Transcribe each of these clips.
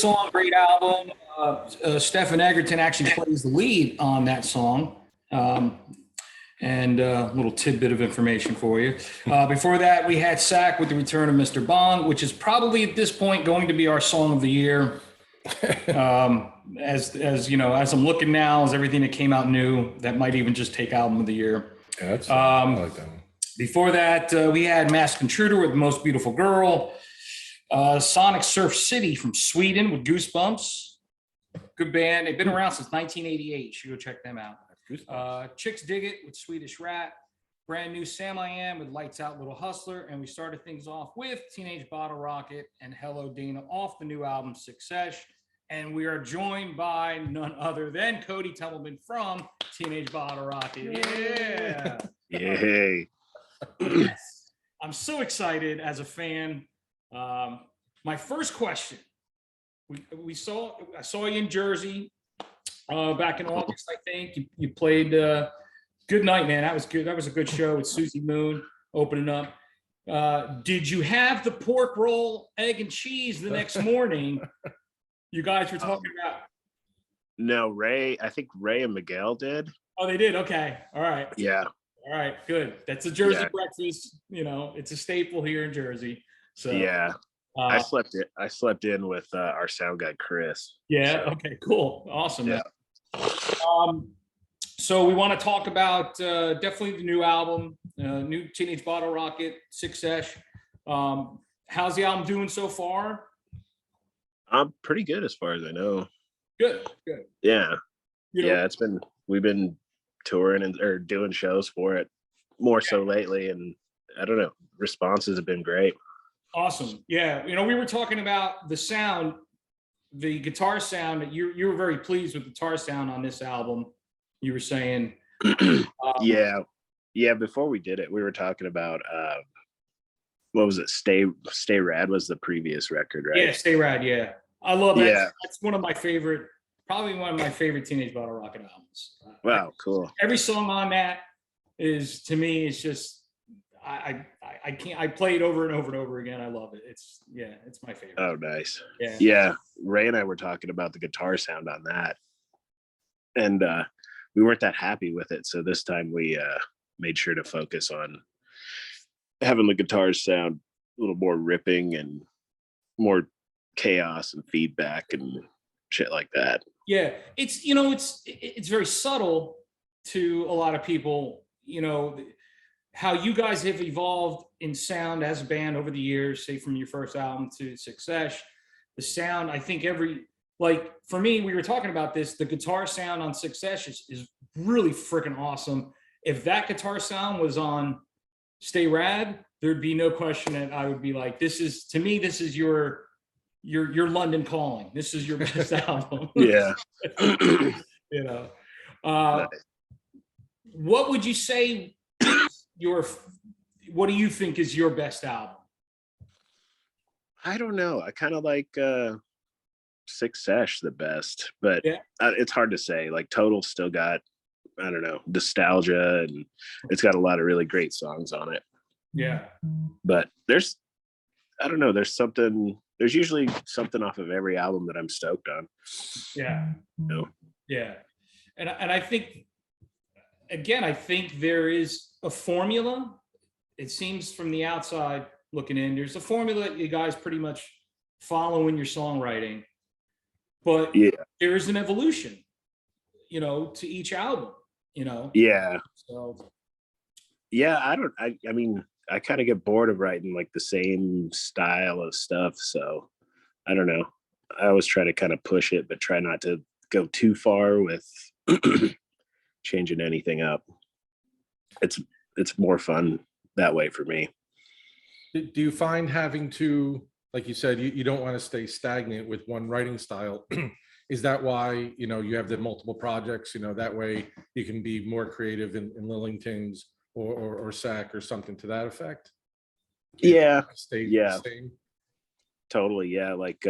song, great album. Stefan Egerton actually plays the lead on that song. And a little tidbit of information for you. Before that, we had Sack with the return of Mr. Bong, which is probably at this point going to be our song of the year. As you know, as I'm looking now, as everything that came out new, that might even just take album of the year. Yeah, I like that one. Before that, we had Masked Intruder with Most Beautiful Girl. Sonic Surf City from Sweden with Goosebumps. Good band. They've been around since 1988. You should go check them out. Chicks Dig It with Swedish Rat. Brand new Sam I Am with Lights Out Little Hustler. And we started things off with Teenage Bottlerocket and Hello Dana off the new album Success. And we are joined by none other than Kody Templeman from Teenage Bottlerocket. Yeah. Yay. Yes. I'm so excited as a fan. My first question, I saw you in Jersey back in August, I think. You played Good Night, man. That was good. That was a good show with Susie Moon opening up. Did you have the pork roll, egg and cheese the next morning? You guys were talking about. No, Ray. I think Ray and Miguel did. Oh, they did. Okay. All right. Yeah. All right. Good. That's a Jersey breakfast. You know, it's a staple here in Jersey. So yeah. I slept in with our sound guy Chris. Yeah. So. Okay. Cool. Awesome. Yeah. So we want to talk about definitely the new album, new Teenage Bottlerocket, Success. How's the album doing so far? I'm pretty good as far as I know. Good. Good. Yeah. Yeah. We've been touring or doing shows for it more so lately, and I don't know, responses have been great. Awesome. Yeah. You know, we were talking about the sound, the guitar sound. You were very pleased with the guitar sound on this album. You were saying. Yeah. Before we did it, we were talking about what was it? Stay Rad was the previous record, right? Yeah, Stay Rad. Yeah, I love that. Yeah. That's one of my favorite, probably one of my favorite Teenage Bottlerocket albums. Wow, cool. Every song on that is, to me, it's just I play it over and over and over again. I love it. It's my favorite. Oh, nice. Yeah. Ray and I were talking about the guitar sound on that, and we weren't that happy with it. So this time we made sure to focus on having the guitars sound a little more ripping and more chaos and feedback and shit like that. Yeah, it's very subtle to a lot of people. You know, how you guys have evolved in sound as a band over the years, say from your first album to Success. The sound, I think for me, we were talking about this, the guitar sound on Success is really freaking awesome. If that guitar sound was on Stay Rad, there'd be no question that I would be like, this is your London Calling. This is your best album. Yeah. You know, what would you say what do you think is your best album? I don't know. I kind of like Success the best, but it's hard to say. Like Total's still got, I don't know, nostalgia, and it's got a lot of really great songs on it. Yeah. But there's usually something off of every album that I'm stoked on. Yeah. You know? Yeah. And I think, again, there is a formula. It seems from the outside looking in, there's a formula that you guys pretty much follow in your songwriting, but there is an evolution, you know, to each album, you know? Yeah. So. Yeah. I mean, I kind of get bored of writing like the same style of stuff. So I don't know. I always try to kind of push it, but try not to go too far with changing anything up. It's more fun that way for me. Do you find having to, like you said, you don't want to stay stagnant with one writing style? Is that why, you know, you have the multiple projects, you know, that way you can be more creative in Lillingtons or SAC or something to that effect? Yeah. Totally. Yeah. Like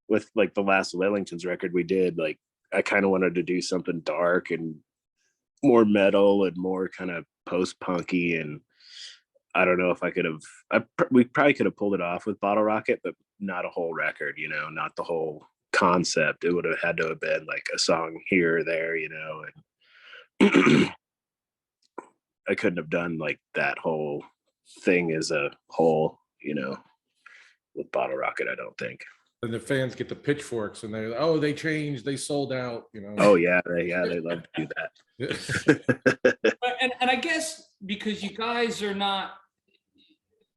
with like the last Lillingtons record we did, like I kind of wanted to do something dark and more metal and more kind of post-punky, and I don't know if I could have. We probably could have pulled it off with Bottlerocket, but not a whole record, you know, not the whole concept. It would have had to have been like a song here or there, you know, and I couldn't have done like that whole thing as a whole, you know, with Bottlerocket, I don't think. And the fans get the pitchforks and they're, oh, they changed, they sold out, you know. Oh yeah, they love to do that. And I guess because you guys are not,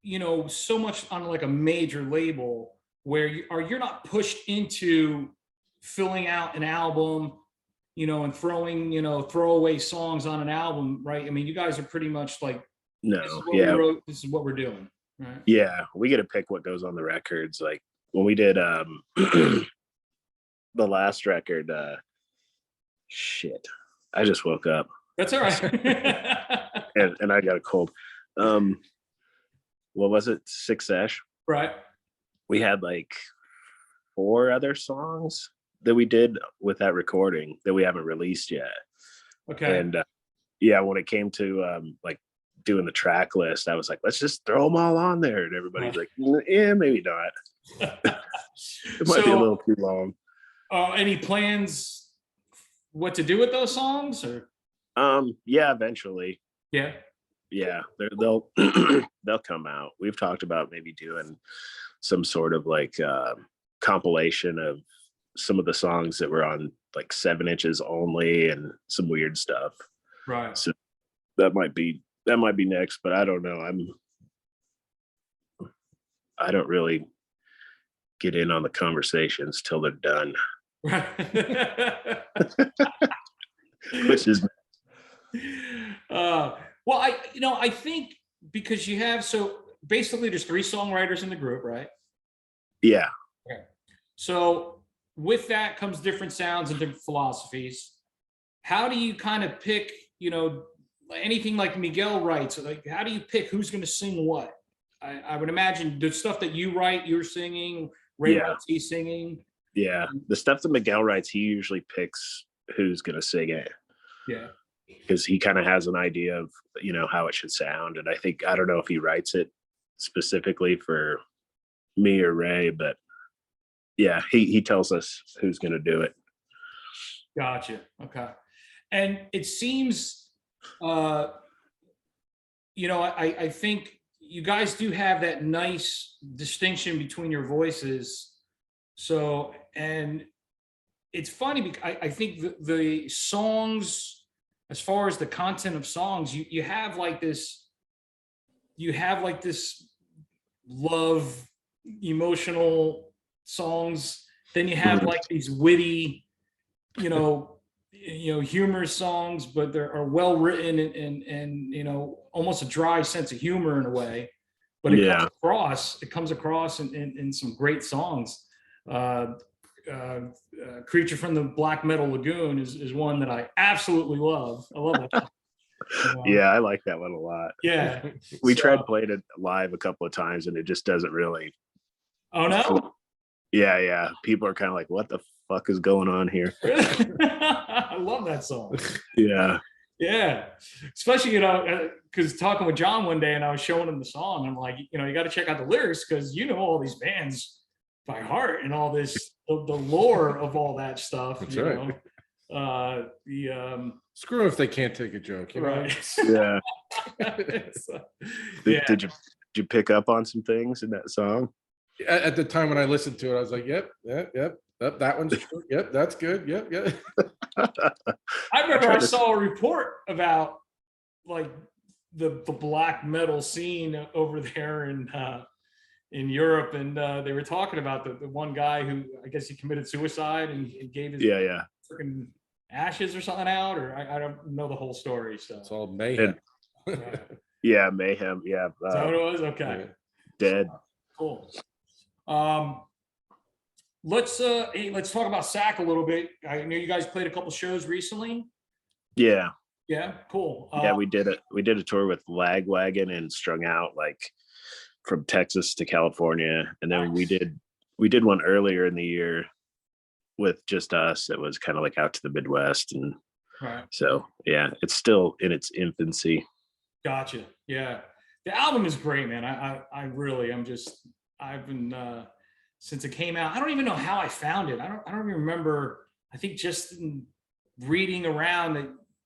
you know, so much on like a major label where you're not pushed into filling out an album, you know, and throwing, you know, throwaway songs on an album, right? I mean, you guys are pretty much like, No, this is what yeah, we wrote, this is what we're doing, right? yeah, we get to pick what goes on the records. Like when we did the last record, shit, I just woke up. That's all right. and I got a cold. What was it? Success. Right. We had like 4 other songs that we did with that recording that we haven't released yet. Okay. And yeah, when it came to like doing the track list, I was like, let's just throw them all on there. And everybody's like, yeah, maybe not. It might be a little too long. Any plans what to do with those songs or? Yeah, eventually. Yeah. Yeah, they'll they'll come out. We've talked about maybe doing some sort of like compilation of some of the songs that were on like 7 inches only and some weird stuff. Right. So that might be next, but I don't know. I don't really get in on the conversations till they're done. Right. Which is well, I think because you have, so basically there's 3 songwriters in the group, right? yeah. Okay. So with that comes different sounds and different philosophies. How do you kind of pick, you know, anything like Miguel writes, like how do you pick who's going to sing what? I would imagine the stuff that you write, you're singing, Ray writes, he's singing. Yeah. The stuff that Miguel writes, he usually picks who's going to sing it. Yeah. Because he kind of has an idea of, you know, how it should sound. And I don't know if he writes it specifically for me or Ray, but yeah, he tells us who's going to do it. Gotcha. Okay. And it seems, you know, I think you guys do have that nice distinction between your voices. So, and it's funny because I think the songs, as far as the content of songs, you have like this love, emotional songs. Then you have like these witty, you know, humorous songs, but they are well written and you know, almost a dry sense of humor in a way. But it comes across in some great songs. Creature from the Black Metal Lagoon is one that I absolutely love. I love that. Yeah, I like that one a lot. Yeah. We tried playing it live a couple of times and it just doesn't really. Oh no? Yeah. People are kind of like, what the fuck is going on here? I love that song. Yeah. Yeah. Especially, you know, because talking with John one day and I was showing him the song, I'm like, you know, you got to check out the lyrics because you know all these bands by heart and all this, the lore of all that stuff. That's you right. know? Screw if they can't take a joke. You know? Right. Yeah. Yeah. Did you pick up on some things in that song? At the time when I listened to it, I was like, yep, that one's true. Yep, that's good. Yep. I remember I saw a report about like the black metal scene over there in Europe, and they were talking about the one guy who I guess he committed suicide and gave his freaking ashes or something out, or I don't know the whole story. So it's all mayhem. Yeah, mayhem. Yeah. Is that what it was? Okay. Dead. Cool. Let's talk about SAC a little bit. I know you guys played a couple shows recently. Yeah. Yeah, cool. Yeah, we did a tour with Lagwagon and Strung Out, like from Texas to California, and then we did one earlier in the year with just us. It was kind of like out to the Midwest, and so yeah, it's still in its infancy. Gotcha. Yeah, the album is great, man. I've been since it came out. I don't even know how I found it. I don't even remember. I think just in reading around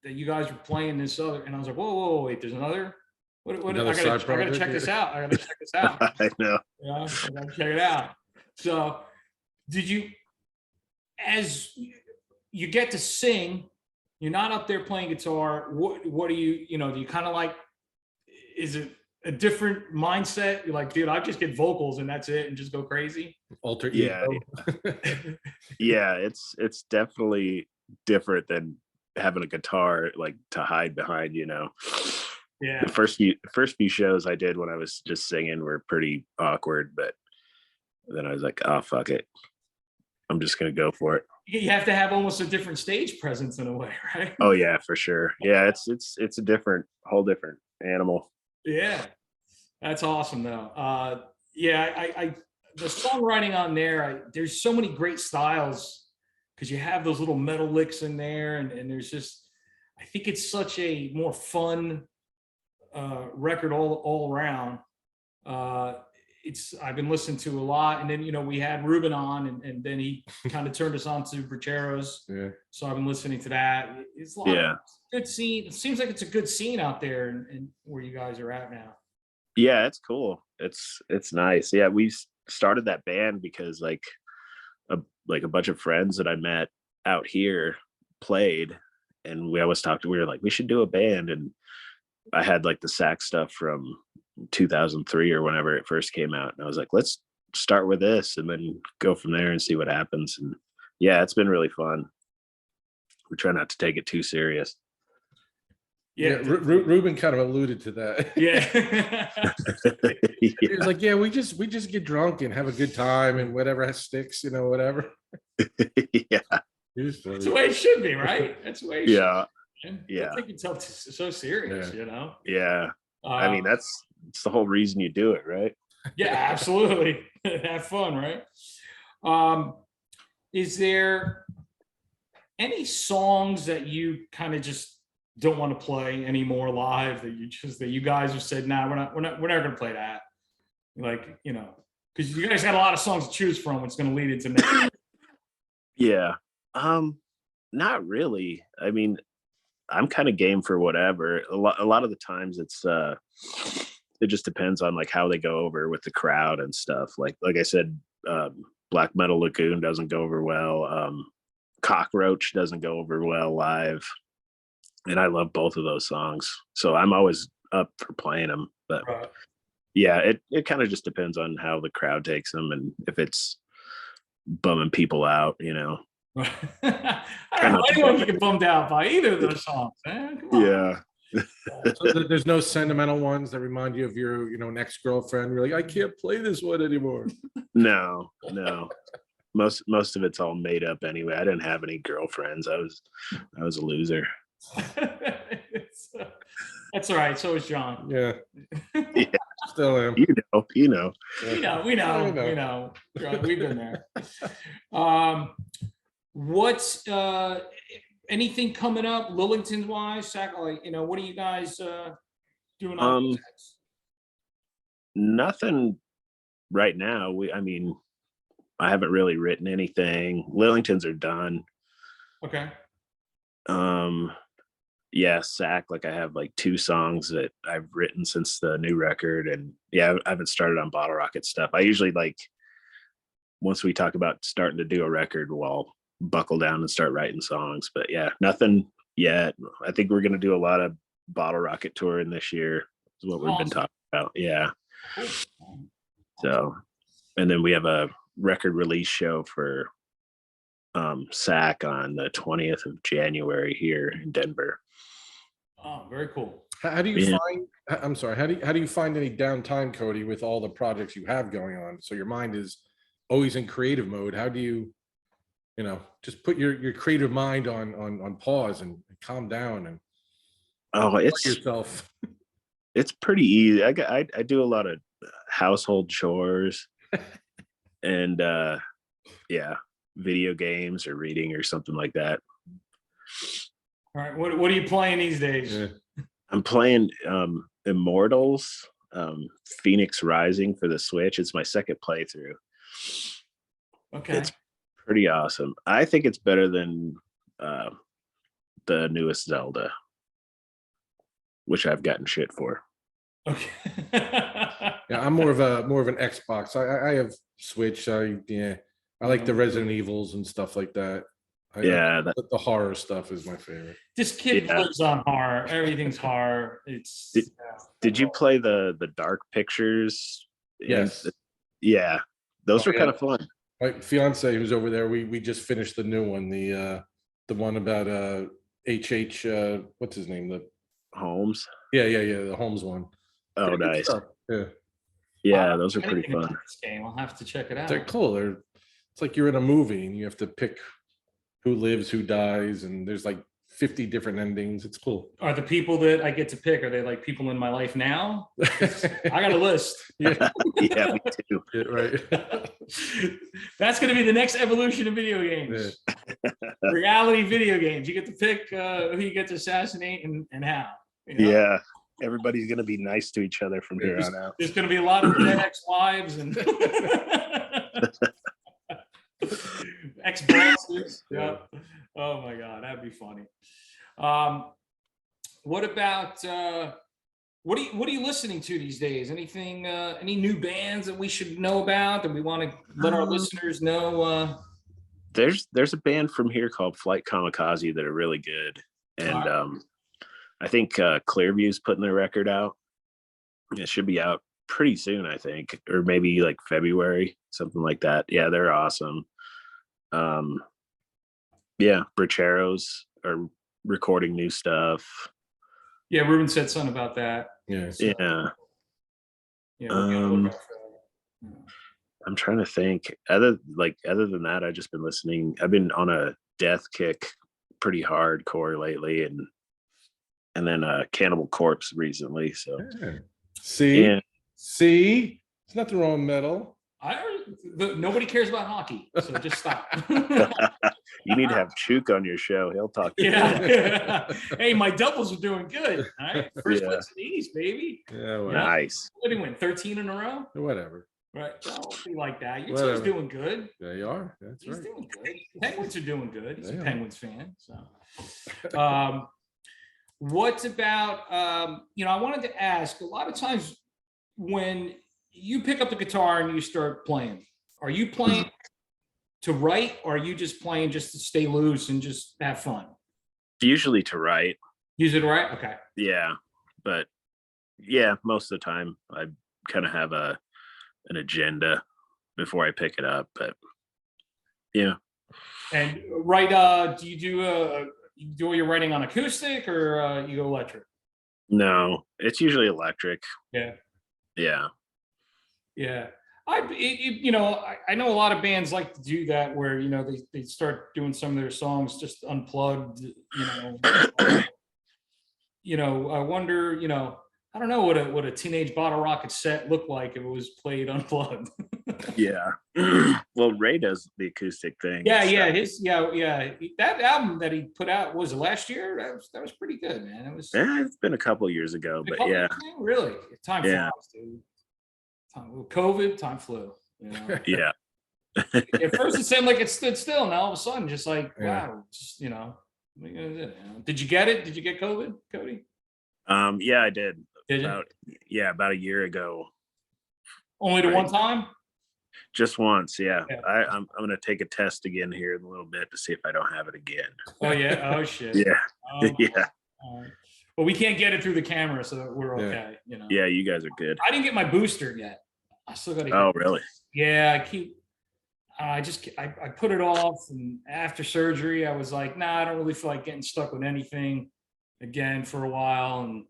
that you guys were playing this other, and I was like, whoa, wait, there's another. What Another I side gotta project? check this out. I gotta check this out. I know. Yeah, I gotta check it out. So, did you, as you get to sing, you're not up there playing guitar. What do you do you kind of like? Is it a different mindset? You're like, dude, I just get vocals and that's it, and just go crazy. Alter Yeah, ego. yeah. It's definitely different than having a guitar like to hide behind. Yeah. The first few shows I did when I was just singing were pretty awkward, but then I was like, oh fuck it, I'm just gonna go for it. You have to have almost a different stage presence in a way, right? Oh yeah, for sure. Yeah, it's a whole different animal. Yeah, that's awesome though. Yeah, I the songwriting on there, there's so many great styles because you have those little metal licks in there, and there's just, I think it's such a more fun record all around. I've been listening to a lot, and then we had Ruben on, and then he kind of turned us on to Bracheros. Yeah. So I've been listening to that. It's a lot of good scene. It seems like it's a good scene out there, and where you guys are at now. Yeah, it's cool. It's nice. Yeah, we started that band because like a bunch of friends that I met out here played, and we always talked. We were like, we should do a band, and I had like the sax stuff from 2003 or whenever it first came out, and I was like, let's start with this and then go from there and see what happens. And yeah, it's been really fun. We try not to take it too serious. Yeah, Ruben kind of alluded to that. Yeah. He was like, yeah, we just get drunk and have a good time, and whatever sticks, whatever. Yeah, that's the way it should be, right? That's the way it should be. Yeah. Don't take yourself so serious, Yeah. I mean, it's the whole reason you do it, right? Yeah, absolutely. Have fun, right? Is there any songs that you kind of just don't want to play anymore live that you guys have said, nah, we're not gonna play that? Like, because you guys got a lot of songs to choose from, it's gonna lead into next. Yeah. Not really. I mean, I'm kind of game for whatever. A lot of the times it just depends on like how they go over with the crowd and stuff. Like I said, Black Metal Lagoon doesn't go over well. Cockroach doesn't go over well live, and I love both of those songs, so I'm always up for playing them. But yeah, it kind of just depends on how the crowd takes them, and if it's bumming people out, I don't know anyone can get bummed out by either of those songs, man. Come on. Yeah. So there's no sentimental ones that remind you of your, an ex-girlfriend. You're like, I can't play this one anymore. No. Most of it's all made up anyway. I didn't have any girlfriends. I was a loser. That's all right. So is John. Yeah. Yeah. Still am. You know. We know. We've been there. What's anything coming up Lillingtons wise? Like, what are you guys doing on nothing right now. I haven't really written anything. Lillingtons are done. Okay. Yeah, Sack, like I have like 2 songs that I've written since the new record, and yeah, I haven't started on Bottlerocket stuff. I usually like, once we talk about starting to do a record, we'll buckle down and start writing songs. But yeah, nothing yet. I think we're gonna do a lot of Bottlerocket touring this year, is what we've been talking about. Yeah. So, and then we have a record release show for Sack on the 20th of January here in Denver. Oh, very cool. How do you find, I'm sorry, how do you find any downtime, Kody, with all the projects you have going on? So your mind is always in creative mode. How do you, just put your creative mind on pause and calm down and it's yourself? It's pretty easy. I do a lot of household chores and yeah, video games or reading or something like that. All right, what are you playing these days? Yeah. I'm playing Immortals, Phoenix Rising for the Switch. It's my second playthrough, Okay. It's pretty awesome. I think it's better than the newest Zelda, which I've gotten shit for. Okay. Yeah, I'm more of an Xbox. I have Switch. I like the Resident Evils and stuff like that. The horror stuff is my favorite. This kid lives on horror. Everything's horror. Did you play the Dark Pictures? Yes. Yeah, those were kind of fun. My fiance who's over there, we just finished the new one, the one about H.H. What's his name? The Holmes. Yeah, the Holmes one. Oh, Pretty good nice. stuff. Yeah, those are pretty fun. This game, I'll have to check it out. They're cool. It's like you're in a movie and you have to pick who lives, who dies, and there's like 50 different endings. It's cool. Are the people that I get to pick, are they like people in my life now? I got a list. Yeah, yeah, me too. Yeah, right. That's going to be the next evolution of video games. Yeah. Reality video games. You get to pick who you get to assassinate and how. You know? Yeah. Everybody's going to be nice to each other from here on out. There's going to be a lot of dead ex-wives and ex-bosses. Yeah. Oh my God, that'd be funny. What about what are you listening to these days? Anything? Any new bands that we should know about that we want to let our listeners know? There's a band from here called Flight Kamikaze that are really good, and I think Clearview's putting their record out. It should be out pretty soon, I think, or maybe like February, something like that. Yeah, they're awesome. Yeah, Bracheros are recording new stuff. Yeah, Ruben said something about that. Yeah. Yeah. Yeah. I'm trying to think. Other than that, I've been on a death kick pretty hardcore lately, and then Cannibal Corpse recently. So see, there's nothing wrong with metal. Nobody cares about hockey, so just stop. You need to have Chuk on your show. He'll talk to you. Yeah. Hey, my doubles are doing good. All right, first place in the East, baby. Yeah, well, nice. What did he win? 13 in a row? Whatever. Right. Don't be like that. Your team's doing good. They are. That's right. He's doing good. Penguins are doing good. He's a Penguins fan. So, what about? I wanted to ask. A lot of times, when you pick up the guitar and you start playing, are you playing to write, or are you just playing just to stay loose and just have fun? Usually to write. Use it to write? Okay. Yeah, but yeah, most of the time I kind of have an agenda before I pick it up, but yeah. And do you do all your writing on acoustic, or you go electric? No, it's usually electric. Yeah. I know a lot of bands like to do that, where they start doing some of their songs just unplugged. I wonder. I don't know what a Teenage Bottlerocket set looked like if it was played unplugged. Yeah. Well, Ray does the acoustic thing. Yeah. That album that he put out was last year. That was pretty good, man. It was. Yeah, it's been a couple years ago, but yeah. Really, time flies, dude. COVID, time flew. Yeah. At first it seemed like it stood still, and all of a sudden, just like wow, just what are you gonna do? Did you get it? Did you get COVID, Kody? Yeah, I did. Did you? About a year ago. Only the one time? Just once, yeah. I'm gonna take a test again here in a little bit to see if I don't have it again. Oh yeah. Oh shit. Yeah. Yeah. Well, we can't get it through the camera, so we're okay. Yeah, you guys are good. I didn't get my booster yet. I still got to. Oh, really? Yeah, I put it off, and after surgery, I was like, nah, I don't really feel like getting stuck with anything again for a while, and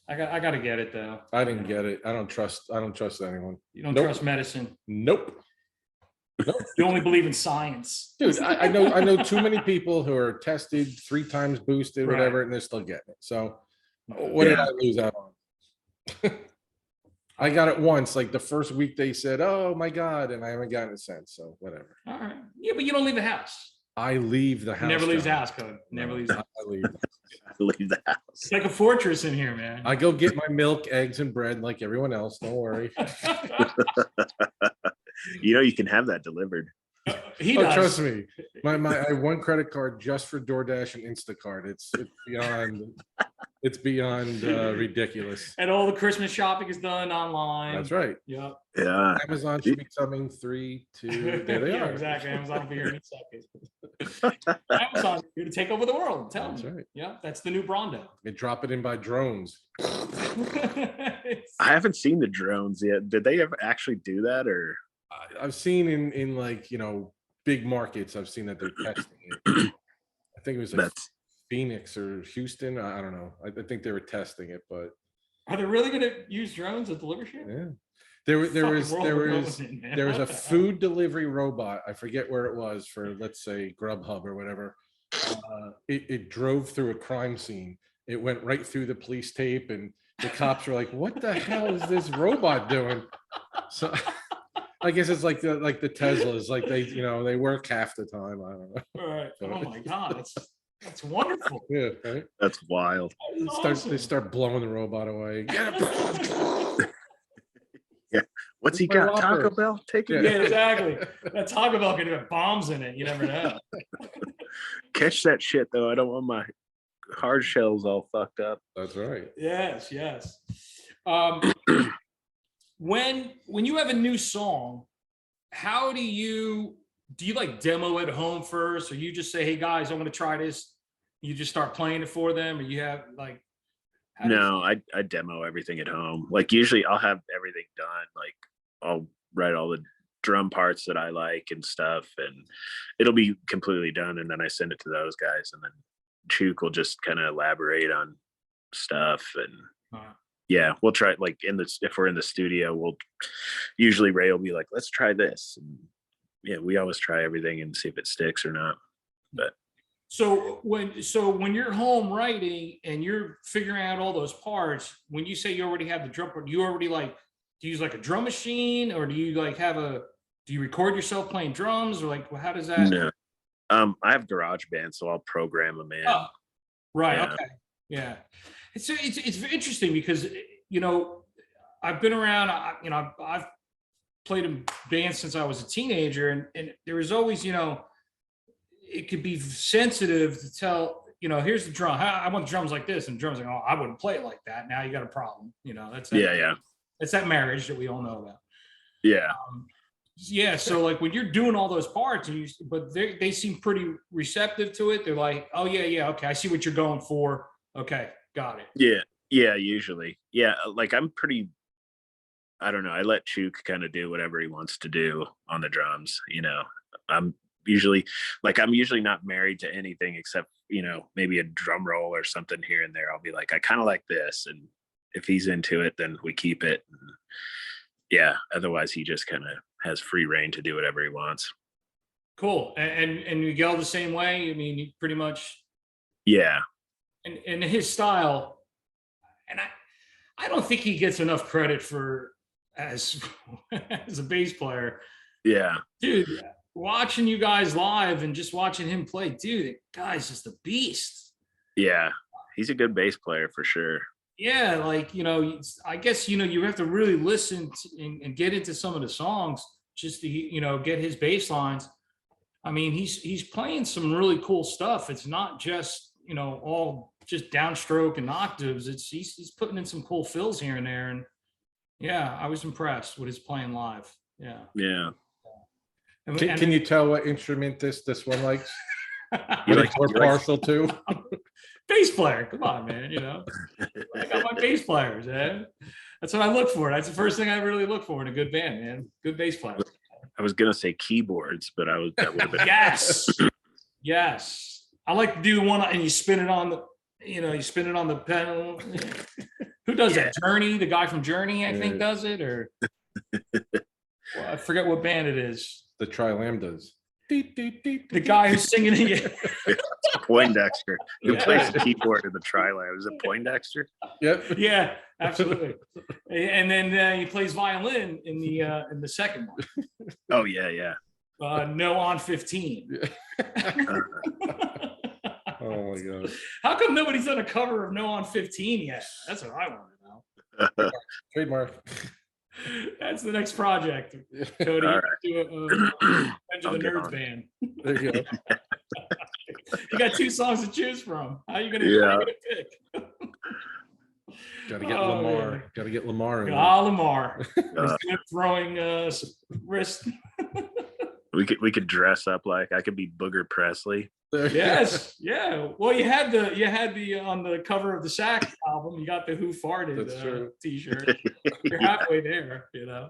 I got to get it though. I didn't get it. I don't trust anyone. You don't trust medicine? Nope. You only believe in science, dude. I know too many people who are tested 3 times boosted, whatever, and they're still getting it. So what did I lose out on? I got it once, like the first week they said, "Oh my God," and I haven't gotten it since. So whatever. All right. Yeah, but you don't leave the house. I leave the house. Never leaves the house, Code. Never leaves the house. I leave. I leave the house. It's like a fortress in here, man. I go get my milk, eggs, and bread like everyone else. Don't worry. You can have that delivered. He Oh, does. trust me, I have one credit card just for DoorDash and Instacart. It's beyond ridiculous. And all the Christmas shopping is done online. That's right. Yep. Yeah. Amazon should be coming 3, 2. There they Yeah, are. exactly. Amazon will be here in a second. Amazon here to take over the world. Tell That's me. right. Yeah, that's the new Brondo. They drop it in by drones. I haven't seen the drones yet. Did they ever actually do that, or? I've seen in like, big markets, I've seen that they're testing it. I think it was like That's Phoenix or Houston. I don't know. I think they were testing it, but Are they really going to use drones to deliver shit? yeah. There was a food. food delivery robot. I forget where it was, for, let's say, Grubhub or whatever. It drove through a crime scene. It went right through the police tape, and the cops were like, "What the hell is this robot doing?" So I guess it's like the Teslas, like they work half the time. I don't know. All right. Oh my God, that's wonderful. Yeah, right. That's wild. They start blowing the robot away. Get it. Yeah. What's he My got? Taco Whopper. Bell? Take it. Yeah, exactly. That Taco Bell could have bombs in it. You never know. Catch that shit though. I don't want my hard shells all fucked up. That's right. Yes, yes. When you have a new song, how do you like demo at home first, or you just say, "Hey guys, I'm going to try this"? You just start playing it for them, or you have like? No, I demo everything at home. Like usually I'll have everything done. Like I'll write all the drum parts that I like and stuff, and it'll be completely done. And then I send it to those guys, and then Chook will just kind of elaborate on stuff. And yeah, we'll try, like if we're in the studio, we'll usually Ray will be like, "Let's try this." And yeah, we always try everything and see if it sticks or not. But So when you're home writing and you're figuring out all those parts, when you say you already have the drum part, do you already do you use like a drum machine, or do you like do you record yourself playing drums, or like how does that? no, I have GarageBand, so I'll program them in. Oh, right. Yeah. Okay. Yeah. It's interesting because, I've been around, I've played in bands since I was a teenager, and there was always, it could be sensitive to tell, here's the drum. I want the drums like this, and the drums like, "Oh, I wouldn't play it like that." Now you got a problem. That's Yeah. It's that marriage that we all know about. Yeah. Yeah. So like when you're doing all those parts, but they seem pretty receptive to it. They're like, "Oh yeah, okay, I see what you're going for. Okay, got it." Yeah, usually. Yeah, like I'm pretty, I don't know, I let Chook kind of do whatever he wants to do on the drums. I'm usually not married to anything except, maybe a drum roll or something here and there. I'll be like, I kind of like this, and if he's into it, then we keep it. And yeah, otherwise he just kind of has free reign to do whatever he wants. Cool. And Miguel the same way. I mean, he pretty much. Yeah. And his style, and I don't think he gets enough credit for as a bass player. Yeah. Dude, watching you guys live and just watching him play, dude, the guy's just a beast. Yeah. He's a good bass player for sure. Yeah, like, I guess, you have to really listen and get into some of the songs just to, get his bass lines. I mean, he's playing some really cool stuff. It's not just, all just downstroke and octaves. He's putting in some cool fills here and there. And yeah, I was impressed with his playing live. Yeah. Yeah. Can you tell what instrument this one likes? You What we're partial to? Bass player, come on, man. I got my bass players, man. That's what I look for. That's the first thing I really look for in a good band, man. Good bass player. I was gonna say keyboards, but that would have been Yes. I like to do one and you spin it on the pedal. Who does that? Journey, the guy from Journey, I think does it, or well, I forget what band it is. The Tri-Lambdas. The guy who's singing it. Poindexter. Who plays the keyboard in the Tri-Lam? Is it Poindexter? Yep. Yeah, absolutely. And then he plays violin in the second one. Oh yeah. No on 15. Oh my god. How come nobody's done a cover of No on 15 yet? That's what I want to know. Trademark. That's the next project. Kody, All do I'll the get Nerds on. band. There you go. You got 2 songs to choose from. How are you gonna pick? Got to get Oh, Lamar. man. Got to get Lamar in there. Lamar. Throwing wrist. We could dress up like I could be Booger Presley. Yes, yeah. Well, you had the on the cover of the Sack album. You got the Who Farted That's true. T-shirt. You're halfway there, you know.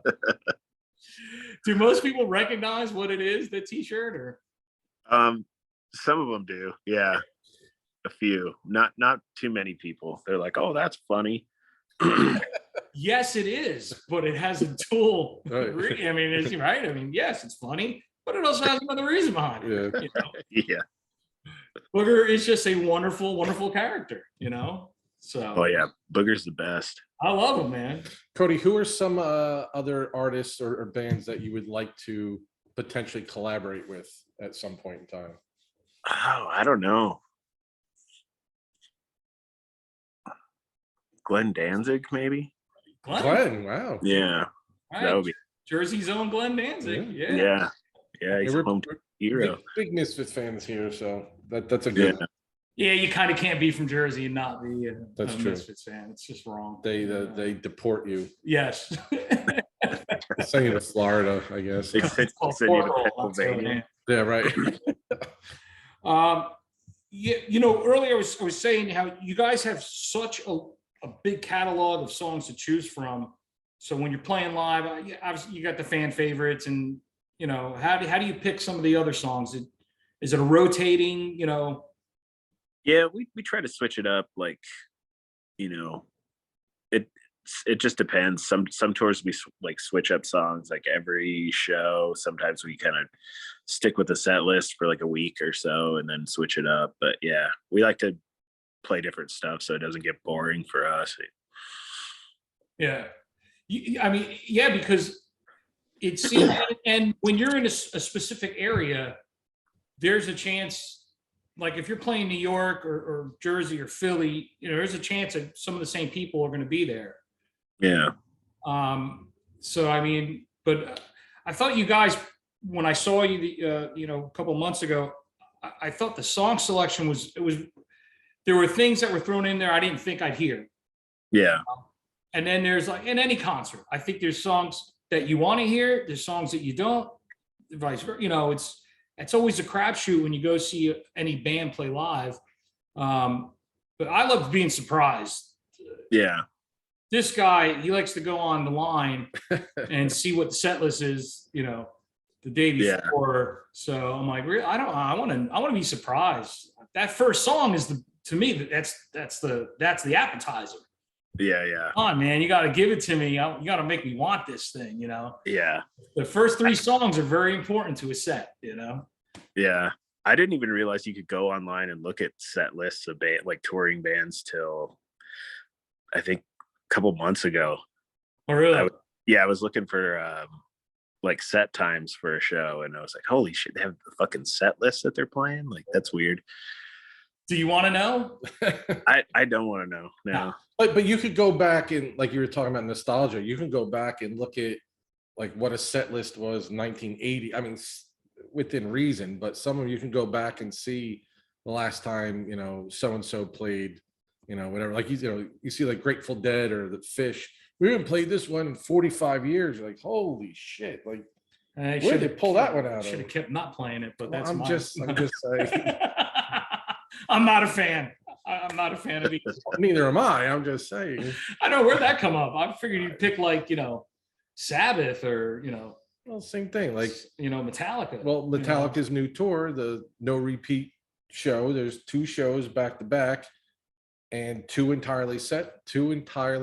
Do most people recognize what it is, the T-shirt, or? Some of them do. Yeah, a few. Not too many people. They're like, oh, that's funny. Yes, it is, but it has a dual. Right. I mean, it's right. I mean, yes, it's funny, but it also has another reason behind it. Yeah. You know? Yeah. Booger is just a wonderful, wonderful character, you know. So. Oh yeah, Booger's the best. I love him, man. Kody, who are some other artists or bands that you would like to potentially collaborate with at some point in time? Oh, I don't know. Glenn Danzig, maybe. Glenn, wow. Yeah, Right. that would be. Jersey's own Glenn Danzig. Yeah, he's we're a home hero. big Misfits fans here, so that's a good one. Yeah, you kind of can't be from Jersey and not be That's a true. Misfits fan. It's just wrong. They deport you. Yes. Send you to Florida, I guess. They It's called send you to Portal, not Pennsylvania. Yeah, right. Yeah, you know, earlier I was saying how you guys have such a big catalog of songs to choose from. So when you're playing live, obviously you got the fan favorites, and you know, how do you pick some of the other songs? Is it a rotating, you know? Yeah, we try to switch it up. Like, you know, it just depends. Some tours we like switch up songs like every show. Sometimes we kind of stick with the set list for like a week or so and then switch it up. But yeah, we like to play different stuff so it doesn't get boring for us. Yeah. I mean, yeah, because it seems, and when you're in a specific area, there's a chance, like if you're playing New York or Jersey or Philly, you know, there's a chance that some of the same people are going to be there. Yeah. So, I mean, but I thought you guys, when I saw you, you know, a couple months ago, I thought the song selection there were things that were thrown in there I didn't think I'd hear. Yeah. And then there's like in any concert, I think there's songs that you want to hear, there's songs that you don't, vice versa. You know, it's always a crapshoot when you go see any band play live. But I love being surprised. Yeah. This guy, he likes to go on the line and see what the set list is, you know, the day before. Yeah. So I'm like, I want to be surprised. That first song is to me, that's the appetizer. Yeah. Come on, man, you got to give it to me. You got to make me want this thing, you know? Yeah. The first 3 songs are very important to a set, you know? Yeah. I didn't even realize you could go online and look at set lists of like touring bands till I think a couple months ago. Oh, really? I was looking for like set times for a show, and I was like, holy shit, they have the fucking set list that they're playing? Like, that's weird. Do you want to know? I don't want to know. No. But you could go back and, like you were talking about nostalgia, you can go back and look at like what a set list was in 1980. I mean, within reason, but some of you can go back and see the last time, you know, so-and-so played, you know, whatever. Like, you know, you see like Grateful Dead or the Fish. We haven't played this one in 45 years. You're like, holy shit. Like, where did they pull that one out of? Should have kept not playing it, but that's I'm just saying. I'm not a fan. I'm not a fan of either. Neither am I. I'm just saying. I don't know where'd that come up. I figured you'd pick like, you know, Sabbath or, you know. Well, same thing. Like, you know, Metallica. Well, Metallica's new tour, the No Repeat show, there's 2 shows back to back and 2 entirely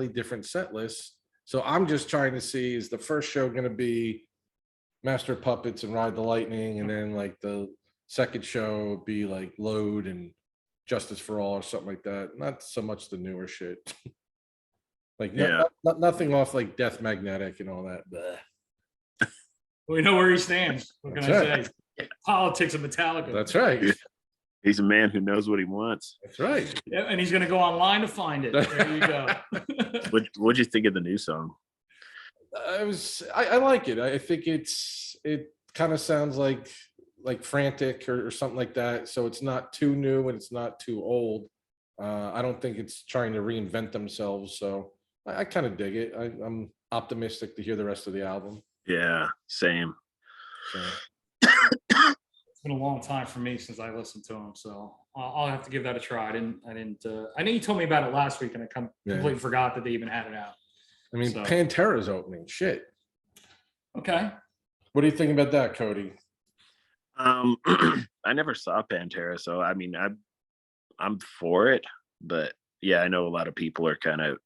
different set lists. So I'm just trying to see, is the first show going to be Master of Puppets and Ride the Lightning, and then like the second show be like Load and Justice for All or something like that? Not so much the newer shit. Like, nothing off like Death Magnetic and all that. Bleh. We know where he stands. What can I say? Politics of Metallica. That's right. He's a man who knows what he wants. That's right. Yeah, and he's going to go online to find it. There you go. What'd you think of the new song? I like it. I think it kind of sounds like frantic or something like that. So it's not too new and it's not too old. I don't think it's trying to reinvent themselves. So I kind of dig it. I'm optimistic to hear the rest of the album. Yeah, same. So. It's been a long time for me since I listened to him, so I'll have to give that a try. I know you told me about it last week, and I completely forgot that they even had it out. I mean, so. Pantera's opening. Shit. Okay. What do you think about that, Kody? I never saw Pantera, so I mean, I'm for it, but yeah, I know a lot of people are kind of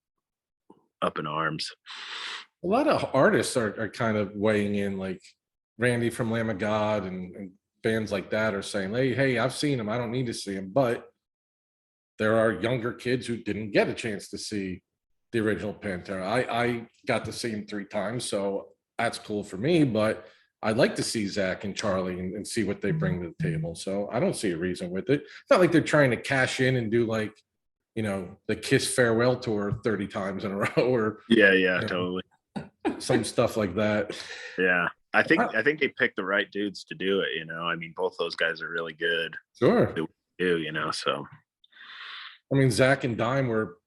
up in arms. A lot of artists are kind of weighing in, like Randy from Lamb of God and bands like that are saying, hey, I've seen him. I don't need to see him. But there are younger kids who didn't get a chance to see the original Pantera. I got to see him 3 times, so that's cool for me. But I'd like to see Zach and Charlie and see what they bring to the table. So I don't see a reason with it. It's not like they're trying to cash in and do like, the Kiss farewell tour 30 times in a row or totally. Some stuff like that. Yeah. I think they picked the right dudes to do it, I mean, both those guys are really good. Sure. So I mean, Zach and Dime were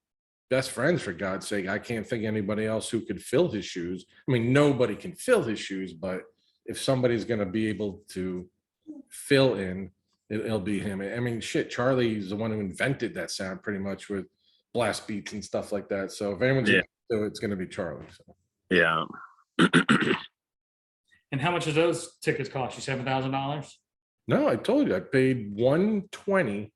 best friends, for God's sake. I can't think of anybody else who could fill his shoes. I mean, nobody can fill his shoes, but if somebody's going to be able to fill in, it'll be him. I mean, shit, Charlie's the one who invented that sound pretty much with blast beats and stuff like that. So if anyone's going to do it, it's going to be Charlie. So. Yeah. And how much does those tickets cost you? $7,000? No, I told you I paid $120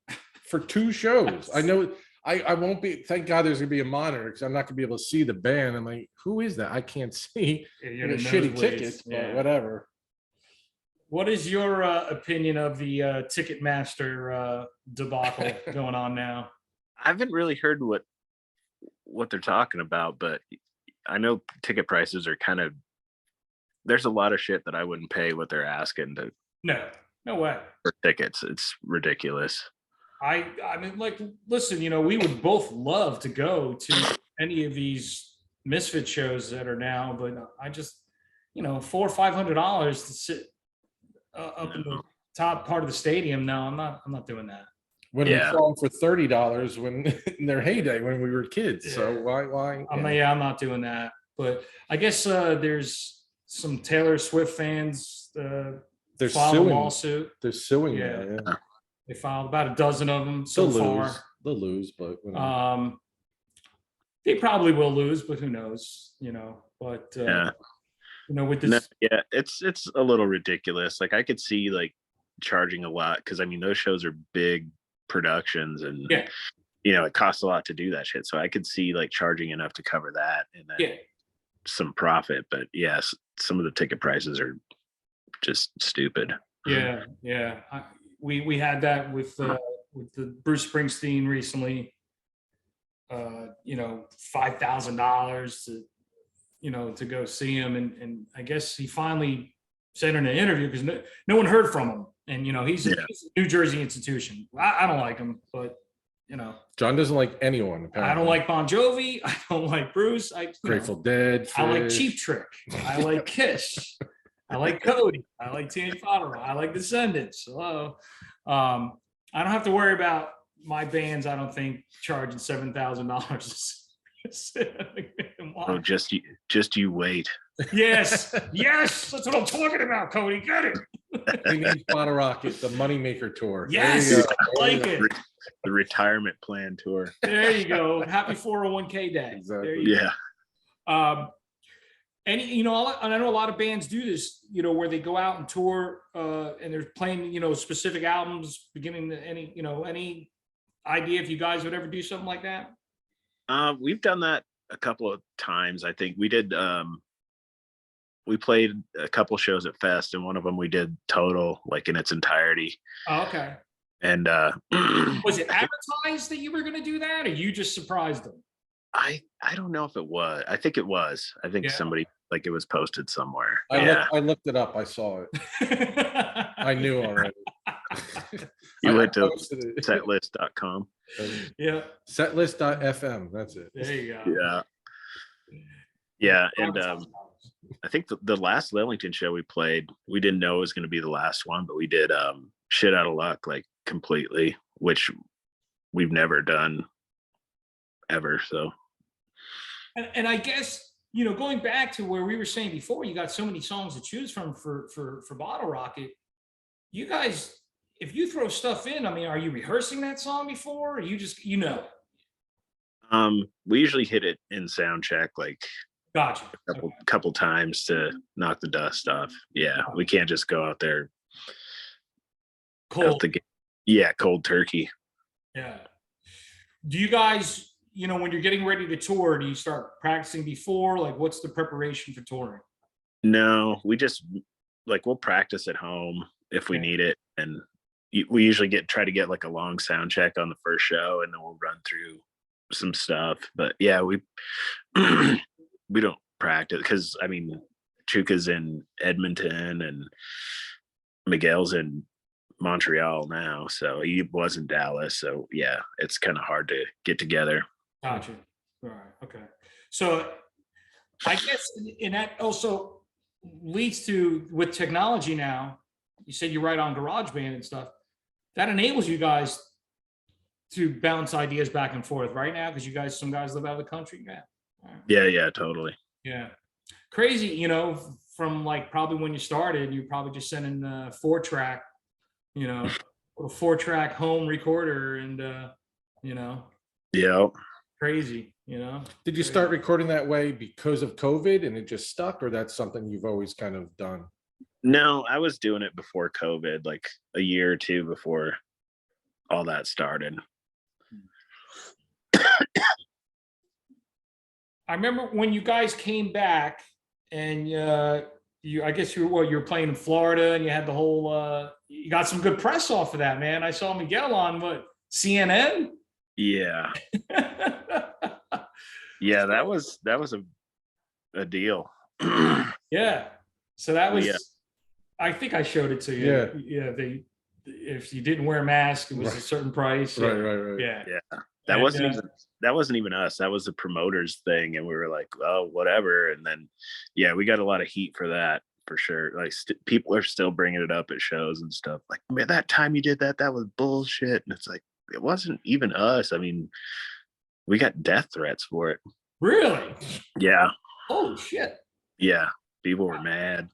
for 2 shows. I know I won't be. Thank God there's gonna be a monitor because I'm not gonna be able to see the band. I'm like, who is that? I can't see. You're shitty tickets, but whatever. What is your opinion of the Ticketmaster debacle going on now? I haven't really heard what they're talking about, but I know ticket prices are kind of. There's a lot of shit that I wouldn't pay what they're asking to. No way. For tickets, it's ridiculous. I mean, like, listen, we would both love to go to any of these Misfit shows that are now, but I just, $400 or $500 to sit up in the top part of the stadium. No, I'm not doing that. When we saw them for $30 when in their heyday when we were kids. So why? I'm not doing that. But I guess there's some Taylor Swift fans. They're filed suing. A lawsuit. They're suing. Yeah. They filed about a dozen of them so far. They'll lose, but they probably will lose, but who knows? But with this, it's a little ridiculous. Like I could see like charging a lot because I mean those shows are big productions and it costs a lot to do that shit. So I could see like charging enough to cover that and then some profit. But yes, some of the ticket prices are just stupid. Yeah. We had that with the Bruce Springsteen recently. $5,000 to go see him, and I guess he finally said in an interview because no one heard from him, and he's a New Jersey institution. I don't like him, but John doesn't like anyone. Apparently. I don't like Bon Jovi. I don't like Bruce. Grateful Dead. I like Cheap Trick. I like Kiss. I like Kody. I like Teenage Bottlerocket. I like Descendants. Hello. I don't have to worry about my bands. I don't think charging $7,000. Oh, just you wait. Yes, that's what I'm talking about, Kody. Get it. Teenage Bottlerocket, the Moneymaker Tour. Yes, I like it. The retirement plan tour. There you go. Happy 401k day. Exactly. There you go. And I know a lot of bands do this, where they go out and tour and they're playing, specific albums beginning to any idea if you guys would ever do something like that? We've done that a couple of times. I think we did. We played a couple shows at Fest, and one of them we did total, like in its entirety. Oh, okay. And was it advertised that you were going to do that, or you just surprised them? I don't know if it was. I think it was. I think somebody it was posted somewhere. I looked it up. I saw it. I knew already. You went to setlist.com. Yeah. Setlist.fm. That's it. There you go. Yeah. And I think the last Lillington show we played, we didn't know it was going to be the last one, but we did Shit Out of Luck, like completely, which we've never done ever. So, and I guess, you know, going back to where we were saying before, you got so many songs to choose from for Bottlerocket. You guys, if you throw stuff in, I mean, are you rehearsing that song before, or you just, you know? we usually hit it in sound check, like Gotcha. couple times to knock the dust off. Yeah, we can't just go out there Cold. Cold turkey. Yeah. Do you guys, you know, when you're getting ready to tour, do you start practicing before? Like, what's the preparation for touring? No, we just like we'll practice at home if we need it, and we usually try to get like a long sound check on the first show, and then we'll run through some stuff. But yeah, we we don't practice because I mean Chuka's in Edmonton and Miguel's in Montreal now, so he was in Dallas. So yeah, it's kind of hard to get together. Gotcha. All right. Okay. So I guess, and that also leads to, with technology now, you said you write on GarageBand and stuff, that enables you guys to bounce ideas back and forth right now, because you guys, some guys live out of the country. Yeah. Right. Yeah, totally. Yeah. Crazy, you know, from like probably when you started, you probably just sending a 4-track, you know, a 4-track home recorder, and you know. Yeah. Crazy, you know. Did you start recording that way because of COVID and it just stuck, or that's something you've always kind of done? No, I was doing it before COVID, like a year or two before all that started. I remember when you guys came back, and I guess you were playing in Florida, and you had the whole you got some good press off of that, man. I saw Miguel on CNN. Yeah. Yeah, that was a deal. Yeah. So that was, yeah. I think I showed it to you. Yeah. Yeah. If you didn't wear a mask, it was a certain price. Right. Yeah. Yeah. That wasn't even us. That was the promoter's thing. And we were like, oh, whatever. And then, yeah, we got a lot of heat for that, for sure. Like people are still bringing it up at shows and stuff. Like, man, that time you did that was bullshit. And it's like, it wasn't even us. I mean, we got death threats for it. Really? Yeah. Holy shit. Yeah. People were mad.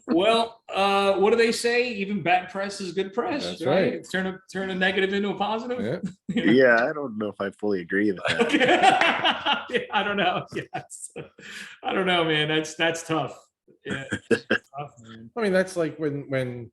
Well, what do they say? Even bad press is good press. That's right. Turn a negative into a positive. Yeah. Yeah, I don't know if I fully agree with that. Okay. Yeah, I don't know. Yes. I don't know, man. That's tough. Yeah. Tough, man. I mean, that's like when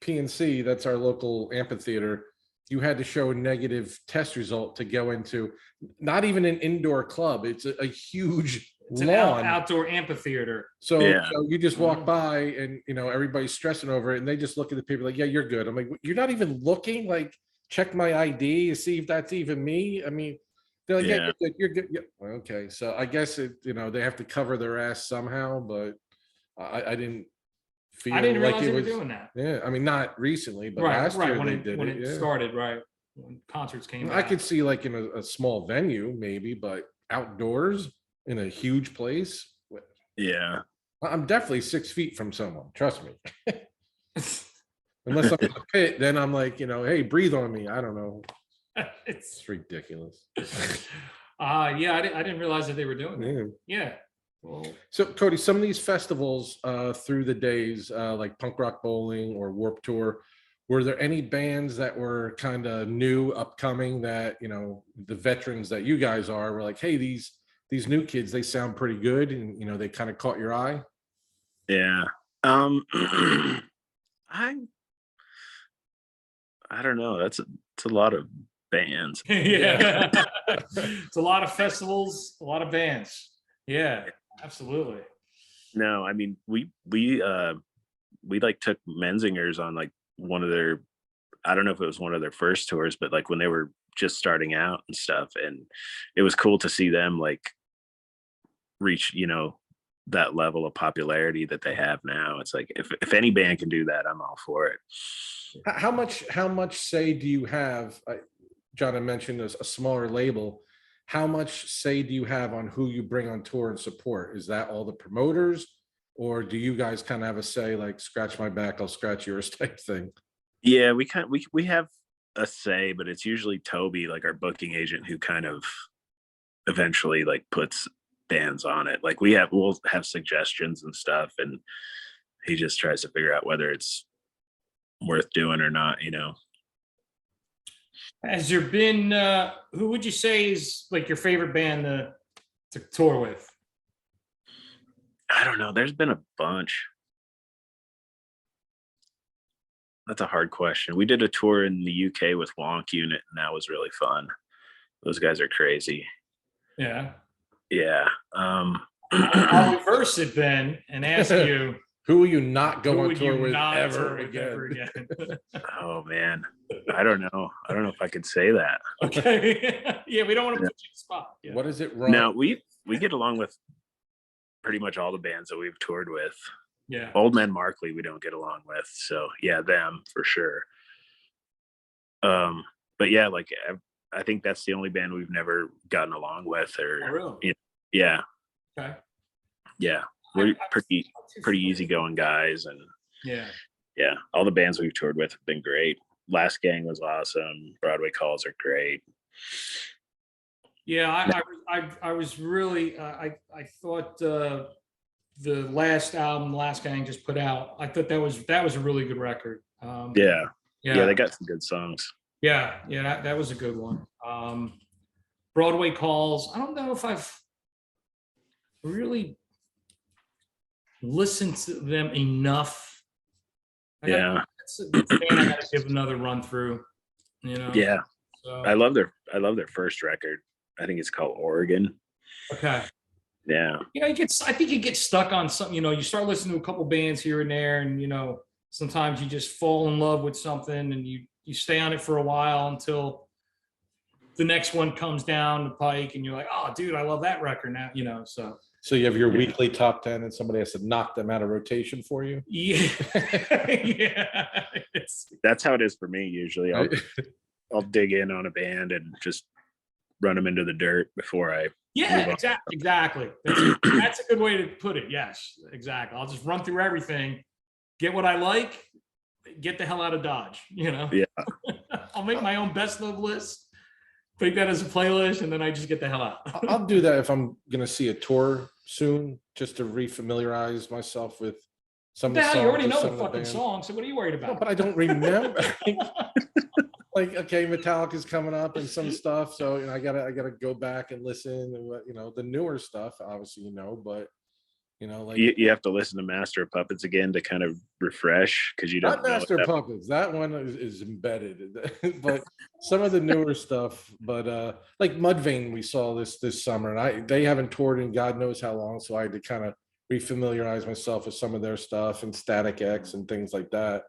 PNC, that's our local amphitheater, you had to show a negative test result to go into not even an indoor club. It's a huge It's an lawn. outdoor amphitheater. So, Yeah. so you just walk by and, you know, everybody's stressing over it, and they just look at the people like, yeah, you're good. I'm like, you're not even looking, like, check my ID to see if that's even me. I mean, they're like, yeah, you're good. Yeah. Okay. So I guess it, you know, they have to cover their ass somehow, but I didn't feel I didn't like realize it they were was doing that. Yeah. I mean, not recently, but Right, last year when they it, did when it. it Yeah. started, right? When concerts came I back. could see like in a small venue, maybe, but outdoors in a huge place. Yeah. I'm definitely 6 feet from someone. Trust me. Unless I'm in the pit, then I'm like, you know, hey, breathe on me. I don't know. It's ridiculous. Yeah, I didn't realize that they were doing that. Yeah. Well, so Kody, some of these festivals through the days, like Punk Rock Bowling or Warped Tour, were there any bands that were kind of new, upcoming, that, you know, the veterans that you guys are, were like, hey, these new kids, they sound pretty good, and, you know, they kind of caught your eye? Yeah. I don't know. It's a lot of bands. yeah. It's a lot of festivals, a lot of bands. Yeah, absolutely. No, I mean, we like took Menzingers on like one of their, I don't know if it was one of their first tours, but like when they were just starting out and stuff, and it was cool to see them like reach, you know, that level of popularity that they have now. It's like, if any band can do that, I'm all for it. How much say do you have? John, I mentioned a smaller label. how much say do you have on who you bring on tour and support? Is that all the promoters, or do you guys kind of have a say, like scratch my back, I'll scratch yours type thing? Yeah, we have a say, but it's usually Toby, like our booking agent, who kind of eventually like puts bands on it. Like we'll have suggestions and stuff, and he just tries to figure out whether it's worth doing or not, you know. Has there been who would you say is like your favorite band to tour with? I don't know. There's been a bunch. That's a hard question. We did a tour in the UK with Wonk Unit, and that was really fun. Those guys are crazy. Yeah. Yeah. I'll reverse it then and ask you, Who will you not go who on would tour you with not ever tour with again? ever again? Oh man, I don't know. I don't know if I could say that. Okay. Yeah, we don't want to put you in the spot. Yeah. What is it, Ron? No, we get along with pretty much all the bands that we've toured with. Yeah. Old Man Markley we don't get along with, so yeah, them for sure. But yeah, like I think that's the only band we've never gotten along with, or Oh, really? you know, yeah, Okay. yeah, we're pretty easygoing guys, and Yeah. all the bands we've toured with have been great. Last Gang was awesome. Broadway Calls are great. Yeah, I was really I thought the last album Last Gang just put out, I thought that was a really good record. Yeah, Yeah, they got some good songs. yeah, that was a good one. Broadway Calls, I don't know if I've really listened to them enough. Yeah, It's a band I gotta give another run through, you know. yeah. So, I love their first record. I think it's called Oregon. okay. Yeah, You know, I think you get stuck on something, you know, you start listening to a couple bands here and there, and you know, sometimes you just fall in love with something and you stay on it for a while until the next one comes down the pike and you're like, oh dude, I love that record now, you know. So you have your Yeah. weekly top 10 and somebody has to knock them out of rotation for you? Yeah. Yeah. that's how it is for me usually. I'll dig in on a band and just run them into the dirt before I Yeah, exactly. That's a good way to put it. Yes, exactly. I'll just run through everything, get what I like, get the hell out of Dodge, you know? Yeah. I'll make my own best of list, take that as a playlist, and then I just get the hell out. I'll do that if I'm going to see a tour soon, just to refamiliarize myself with some of the songs. You already of know some the of the fucking bands. song, so what are you worried No, about? but I don't remember. Like, okay, Metallica's coming up and some stuff, so you know, I gotta go back and listen, and you know, the newer stuff, obviously, you know, but you know, like you have to listen to Master of Puppets again to kind of refresh, because you don't not know Master what that- Puppets. That one is embedded, but some of the newer stuff. But like Mudvayne, we saw this summer, and they haven't toured in God knows how long, so I had to kind of refamiliarize myself with some of their stuff and Static X and things like that.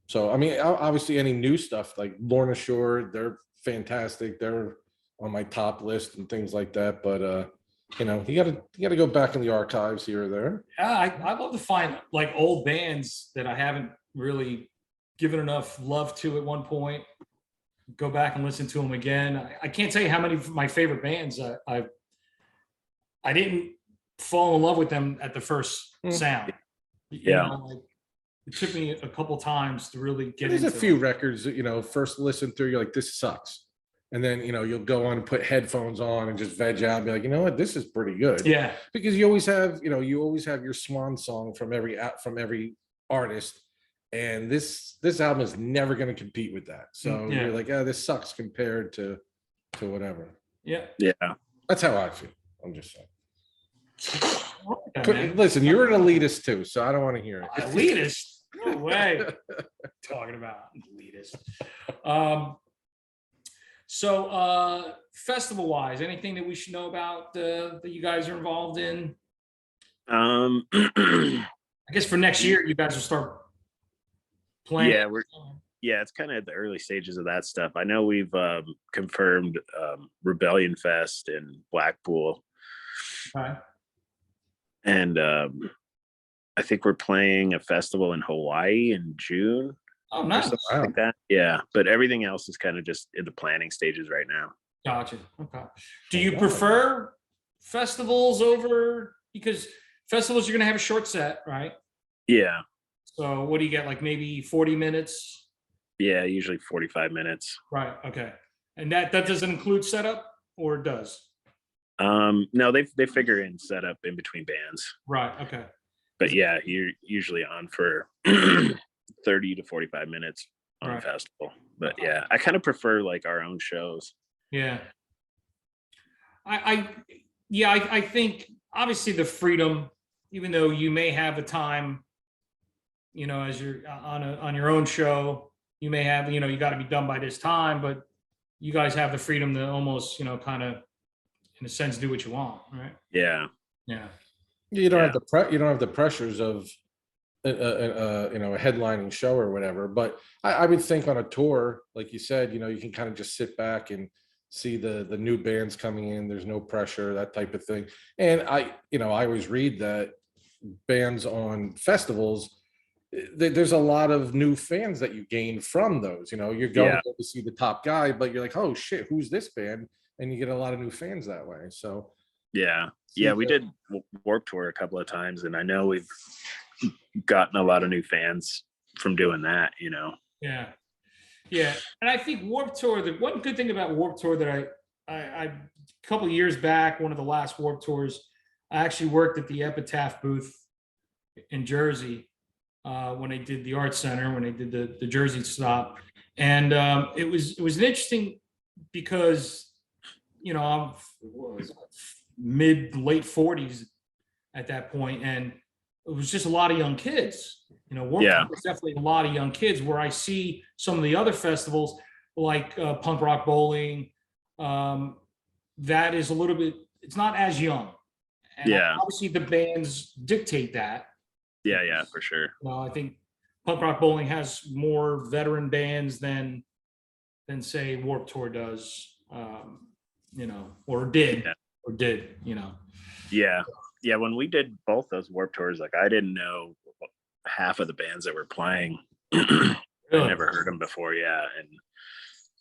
So I mean, obviously, any new stuff like Lorna Shore, they're fantastic. They're on my top list and things like that. But you know, you gotta go back in the archives here or there. Yeah, I love to find like old bands that I haven't really given enough love to at one point. Go back and listen to them again. I can't tell you how many of my favorite bands I didn't fall in love with them at the first sound. You know, like, it took me a couple times to really get There's into a few it. records that, you know, first listen through, you're like, this sucks. And then, you know, you'll go on and put headphones on and just veg out and be like, you know what, this is pretty good. Yeah. Because you always have your swan song from every artist. And this album is never going to compete with that. So Yeah. you're like, this sucks compared to whatever. Yeah. Yeah. That's how I feel. I'm just saying. Okay, man. Listen, you're an elitist too, so I don't want to hear it. Elitist? No way. Talking about elitist. So festival wise, anything that we should know about that you guys are involved in? I guess for next year, you guys will start playing. Yeah, it's kind of at the early stages of that stuff. I know we've confirmed Rebellion Fest in Blackpool. Okay. And I think we're playing a festival in Hawaii in June. Oh, Or nice. something like that. Yeah, but everything else is kind of just in the planning stages right now. Gotcha. Okay. Do you prefer festivals over, because festivals you're gonna have a short set, right? Yeah. So what do you get? Like maybe 40 minutes? Yeah. Usually 45 minutes. Right. Okay. And that doesn't include setup, or it does? No, they figure in setup in between bands. Right. Okay. But yeah, you're usually on for 30 to 45 minutes on a Right. festival. But yeah, I kind of prefer like our own shows. Yeah. I think obviously the freedom, even though you may have a time, as you're on your own show, you may have, you got to be done by this time, but you guys have the freedom to almost, kind of, in a sense, do what you want, right? Yeah. Yeah. You don't have you don't have the pressures of a headlining show or whatever. But I would think on a tour, like you said, you can kind of just sit back and see the new bands coming in. There's no pressure, that type of thing. And I always read that bands on festivals, there's a lot of new fans that you gain from those. You're going to see the top guy, but you're like, oh shit, who's this band? And you get a lot of new fans that way. So yeah, we did Warped Tour a couple of times, and I know we've gotten a lot of new fans from doing that. Yeah. And I think Warped Tour, the one good thing about Warped Tour that I a couple of years back, one of the last Warped Tours, I actually worked at the Epitaph booth in Jersey when they did the Art Center, when they did the Jersey stop. And it was an interesting, because I'm late 40s at that point, and it was just a lot of young kids. Warped Tour was definitely a lot of young kids, where I see some of the other festivals like Punk Rock Bowling, that is a little bit, it's not as young. And obviously the bands dictate that. Yeah, for sure. I think Punk Rock Bowling has more veteran bands than say Warped Tour does, or did. Yeah, when we did both those Warped Tours, like I didn't know half of the bands that were playing. I never heard them before. Yeah. And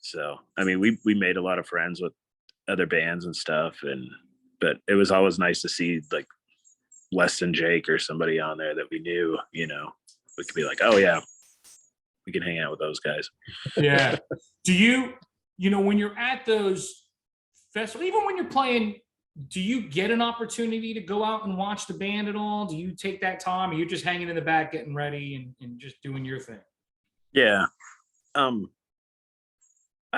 so I mean, we made a lot of friends with other bands and stuff, but it was always nice to see like Less Than Jake or somebody on there that we knew. We could be like, oh yeah, we can hang out with those guys. Yeah. Do you when you're at those festivals, even when you're playing, do you get an opportunity to go out and watch the band at all? Do you take that time, or you're just hanging in the back getting ready and just doing your thing? Yeah. I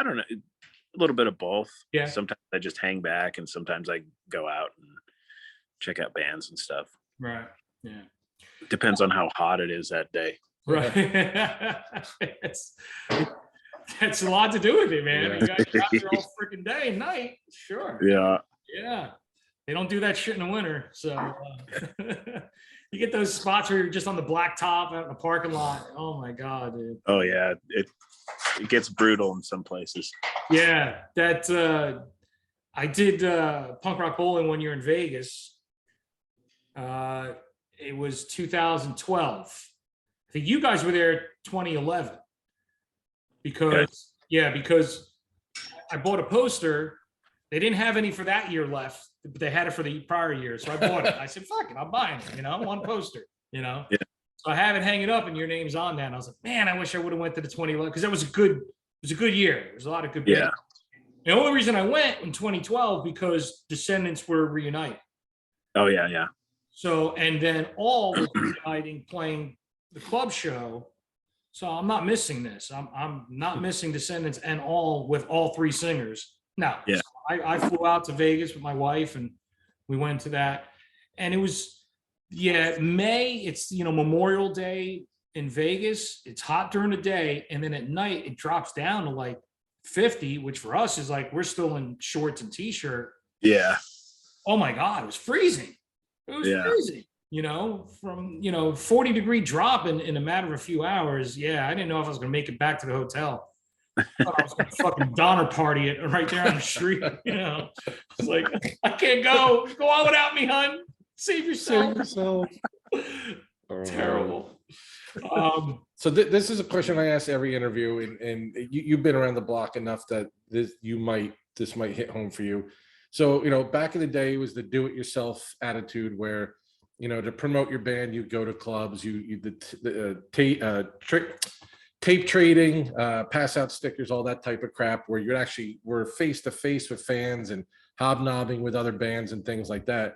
don't know, a little bit of both. Yeah. Sometimes I just hang back, and sometimes I go out and check out bands and stuff. Right. Yeah. Depends on how hot it is that day. Right. That's a lot to do with it, man. You guys are out there all freaking day and night. Sure. Yeah. Yeah. They don't do that shit in the winter. So you get those spots where you're just on the blacktop out in the parking lot. Oh my God, dude. Oh yeah. It gets brutal in some places. Yeah. I did Punk Rock Bowling one year in Vegas. It was 2012. I think you guys were there 2011. Because I bought a poster. They didn't have any for that year left, but they had it for the prior year. So I bought it. I said, fuck it, I'm buying it, one poster, Yeah. So I have it hanging up, and your name's on that. And I was like, man, I wish I would have went to the 2011, because that was a good year. There was a lot of good bands. Yeah. The only reason I went in 2012 because Descendants were reunited. Oh yeah. So, and then All was reuniting, playing the club show. So I'm not missing this. I'm not missing Descendants and All with all three singers. No, yeah. I flew out to Vegas with my wife, and we went to that. And it was, May. It's Memorial Day in Vegas. It's hot during the day, and then at night it drops down to like 50, which for us is like we're still in shorts and t-shirt. Yeah. Oh my God, it was freezing. It was freezing. From 40-degree drop in a matter of a few hours. Yeah, I didn't know if I was gonna make it back to the hotel. I thought I was gonna fucking Donner party it right there on the street. It's like, I can't go. Go on without me, hun. Save yourself. Terrible. So this is a question I ask every interview, and you've been around the block enough that you might this might hit home for you. So, you know, back in the day, it was the do-it-yourself attitude where, you know, to promote your band, you go to clubs, tape trading, pass out stickers, all that type of crap, where you actually were face to face with fans and hobnobbing with other bands and things like that.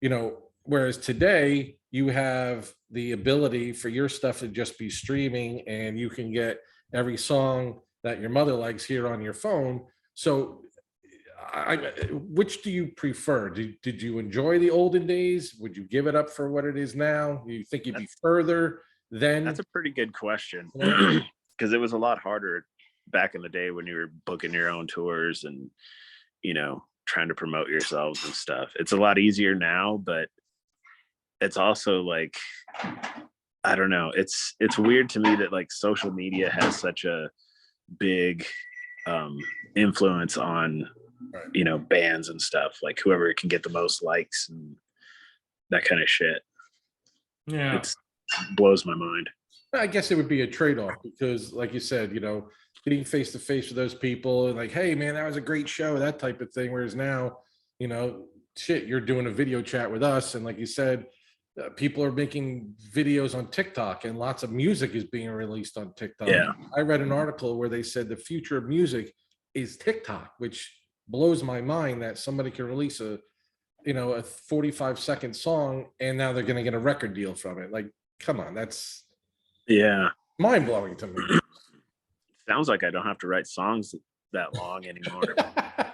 You know, whereas today you have the ability for your stuff to just be streaming, and you can get every song that your mother likes here on your phone. So which do you prefer? Did you enjoy the olden days? Would you give it up for what it is now? Do you think you'd be further then? That's a pretty good question, because it was a lot harder back in the day when you were booking your own tours and, you know, trying to promote yourselves and stuff. It's a lot easier now, but it's also like, I don't know. It's weird to me that like social media has such a big influence on, you know, bands and stuff. Like whoever can get the most likes and that kind of shit. Yeah, it blows my mind. I guess it would be a trade-off, because like you said, you know, getting face to face with those people and like, hey man, that was a great show, that type of thing. Whereas now, you know, shit, you're doing a video chat with us, and like you said, people are making videos on TikTok, and lots of music is being released on TikTok. Yeah. I read an article where they said the future of music is TikTok, which blows my mind that somebody can release a 45-second song and now they're going to get a record deal from it. Like, come on, that's mind-blowing to me. Sounds like I don't have to write songs that long anymore.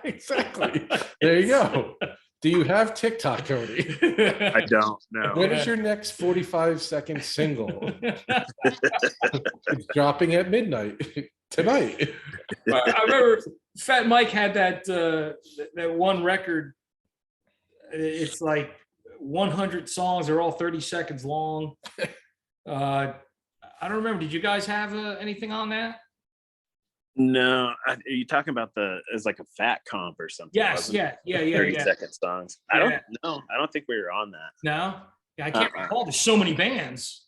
Exactly. There you go. Do you have TikTok, Kody? I don't know. When is your next 45-second single? It's dropping at midnight tonight. I remember Fat Mike had that one record. It's like 100 songs. They're all 30 seconds long. I don't remember. Did you guys have anything on that? No. Are you talking about as like a fat comp or something? Yes. Yeah. 30-second songs. I don't know. I don't think we were on that. No. Yeah, I can't recall. There's so many bands.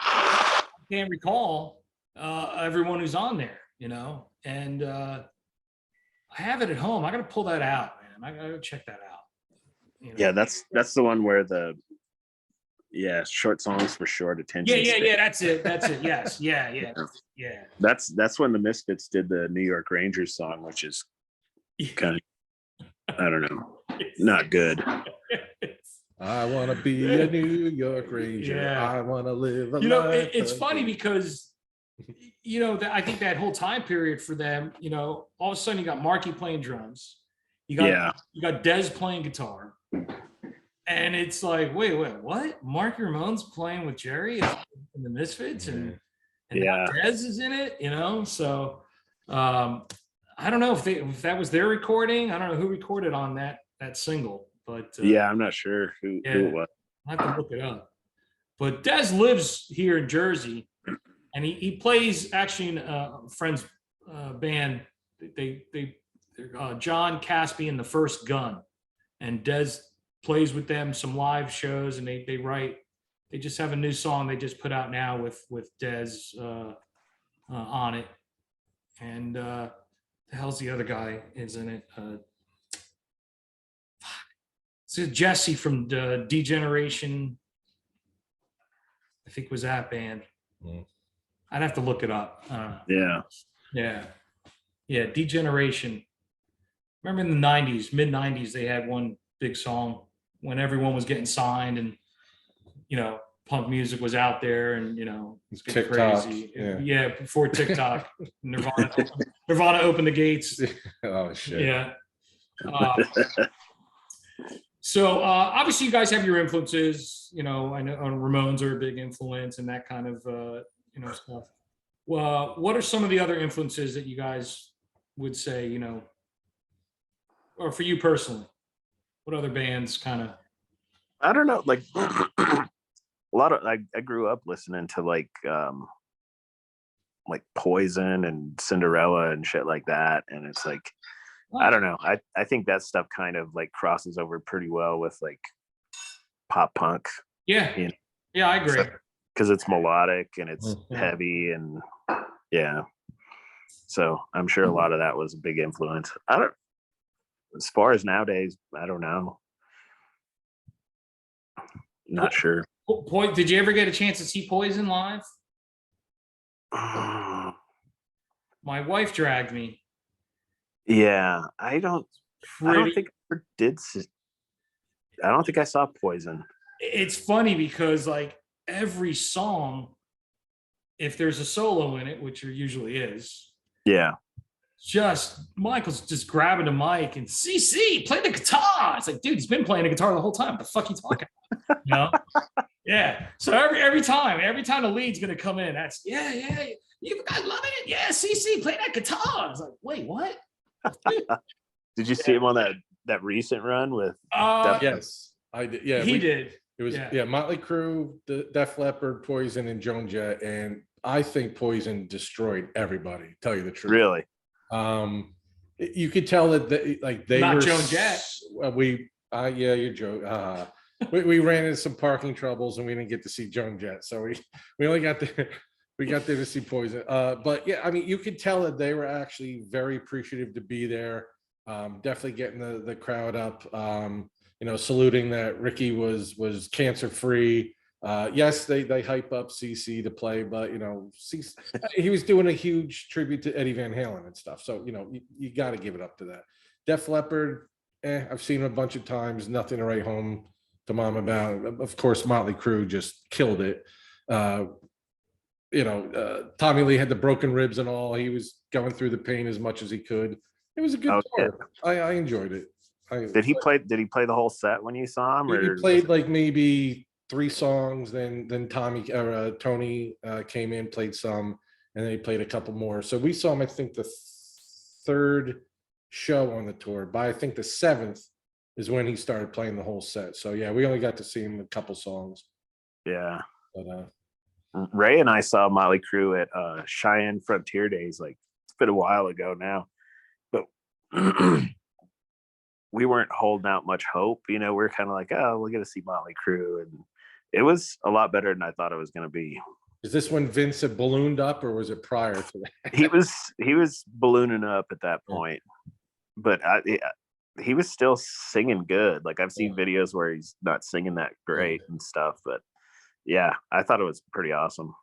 I can't recall everyone who's on there, you know. And I have it at home. I got to pull that out, man. I got to check that out. You know? Yeah, that's the one where short songs for short attention. Yeah. That's it. Yes. Yeah. That's when the Misfits did the New York Rangers song, which is kind of, I don't know, not good. I want to be a New York Ranger. Yeah. I want to live a You know, life it's of funny dreams. because, you know, I think that whole time period for them, you know, all of a sudden you got Marky playing drums. You got Dez playing guitar. And it's like, wait, what? Marky Ramone's playing with Jerry in the Misfits, and now Dez is in it, you know? So I don't know if that was their recording. I don't know who recorded on that single, but I'm not sure who it was. I have to look it up. But Dez lives here in Jersey, and he plays actually in a friend's band. They're John Caspi and the First Gun, and Dez plays with them some live shows, and they just have a new song they just put out now with Dez on it. And the hell's the other guy is in it? It's Jesse from Degeneration. I think was that band. I'd have to look it up. Yeah. Degeneration. Remember in the 90s, mid-90s, they had one big song when everyone was getting signed, and, you know, punk music was out there, and, you know, it's getting crazy. Yeah, before TikTok, Nirvana opened the gates. Oh, shit. Yeah. So obviously you guys have your influences, you know, I know Ramones are a big influence and that kind of, you know, stuff. Well, what are some of the other influences that you guys would say, you know, or for you personally, what other bands kind of? I don't know, like a lot of, I grew up listening to like Poison and Cinderella and shit like that. And it's like, I don't know. I think that stuff kind of like crosses over pretty well with like pop punk. Yeah. You know? Yeah, I agree. Because it's melodic and it's heavy and so I'm sure a lot of that was a big influence. As far as nowadays, I don't know. Not sure. Did you ever get a chance to see Poison live? My wife dragged me. Yeah, I don't think I ever did. I don't think I saw Poison. It's funny because like every song, if there's a solo in it, which there usually is, Yeah. just Michael's just grabbing the mic and CC play the guitar. It's like, dude, he's been playing the guitar the whole time. What the fuck you talking about? You know? Yeah. So every time the lead's gonna come in, that's yeah. You guys loving it? Yeah, CC, play that guitar. I was like, wait, what? Did you see him on that recent run with? Yes, I did. Yeah, he did. It was Motley Crue, the Def Leppard, Poison, and Joan Jett, and I think Poison destroyed everybody. Tell you the truth. Really? You could tell that they Not were Joan Jett. You're joking. We ran into some parking troubles and we didn't get to see Joan Jett, so we only got there. We got there to see Poison. But yeah, I mean, you could tell that they were actually very appreciative to be there. Definitely getting the crowd up. Saluting that Ricky was cancer free. Yes, they hype up CC to play, but CC, he was doing a huge tribute to Eddie Van Halen and stuff. So you got to give it up to that. Def Leppard, I've seen him a bunch of times. Nothing to write home to mom about. Of course, Motley Crue just killed it. Tommy Lee had the broken ribs and all. He was going through the pain as much as he could. It was a good tour. I enjoyed it. Did he play the whole set when you saw him? He played like maybe 3 songs. Then Tony came in, played some, and then he played a couple more. So we saw him, I think, the 3rd show on the tour. By I think the 7th is when he started playing the whole set. So yeah, we only got to see him a couple songs. Yeah. But Ray and I saw Motley Crue at Cheyenne Frontier Days. Like, it's been a while ago now, but we weren't holding out much hope. We we're kind of like, oh, we're gonna see Motley Crue, and it was a lot better than I thought it was gonna be. Is this when Vince had ballooned up, or was it prior to that? He was ballooning up at that point, but he was still singing good. Like, I've seen videos where he's not singing that great and stuff, but yeah, I thought it was pretty awesome.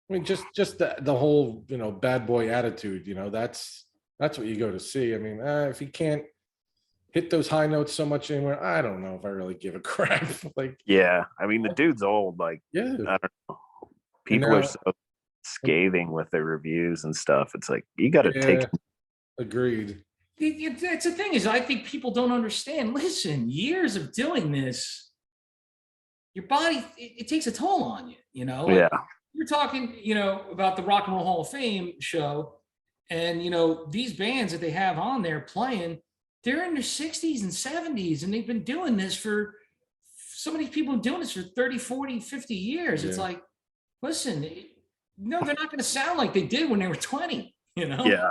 I mean, just the whole bad boy attitude. That's what you go to see. I mean, if he can't hit those high notes so much anymore, I don't know if I really give a crap. Like, yeah, I mean, the dude's old. Like, I don't know. People are so scathing with their reviews and stuff. It's like, you got to take. Agreed. That's the thing is, I think people don't understand. Listen, years of doing this, your body, it takes a toll on you. Yeah. You're talking, about the Rock and Roll Hall of Fame show, and these bands that they have on there playing, they're in their 60s and 70s, and they've been doing this for so many people doing this for 30, 40, 50 years. Yeah. It's like, listen, they're not going to sound like they did when they were 20, Yeah.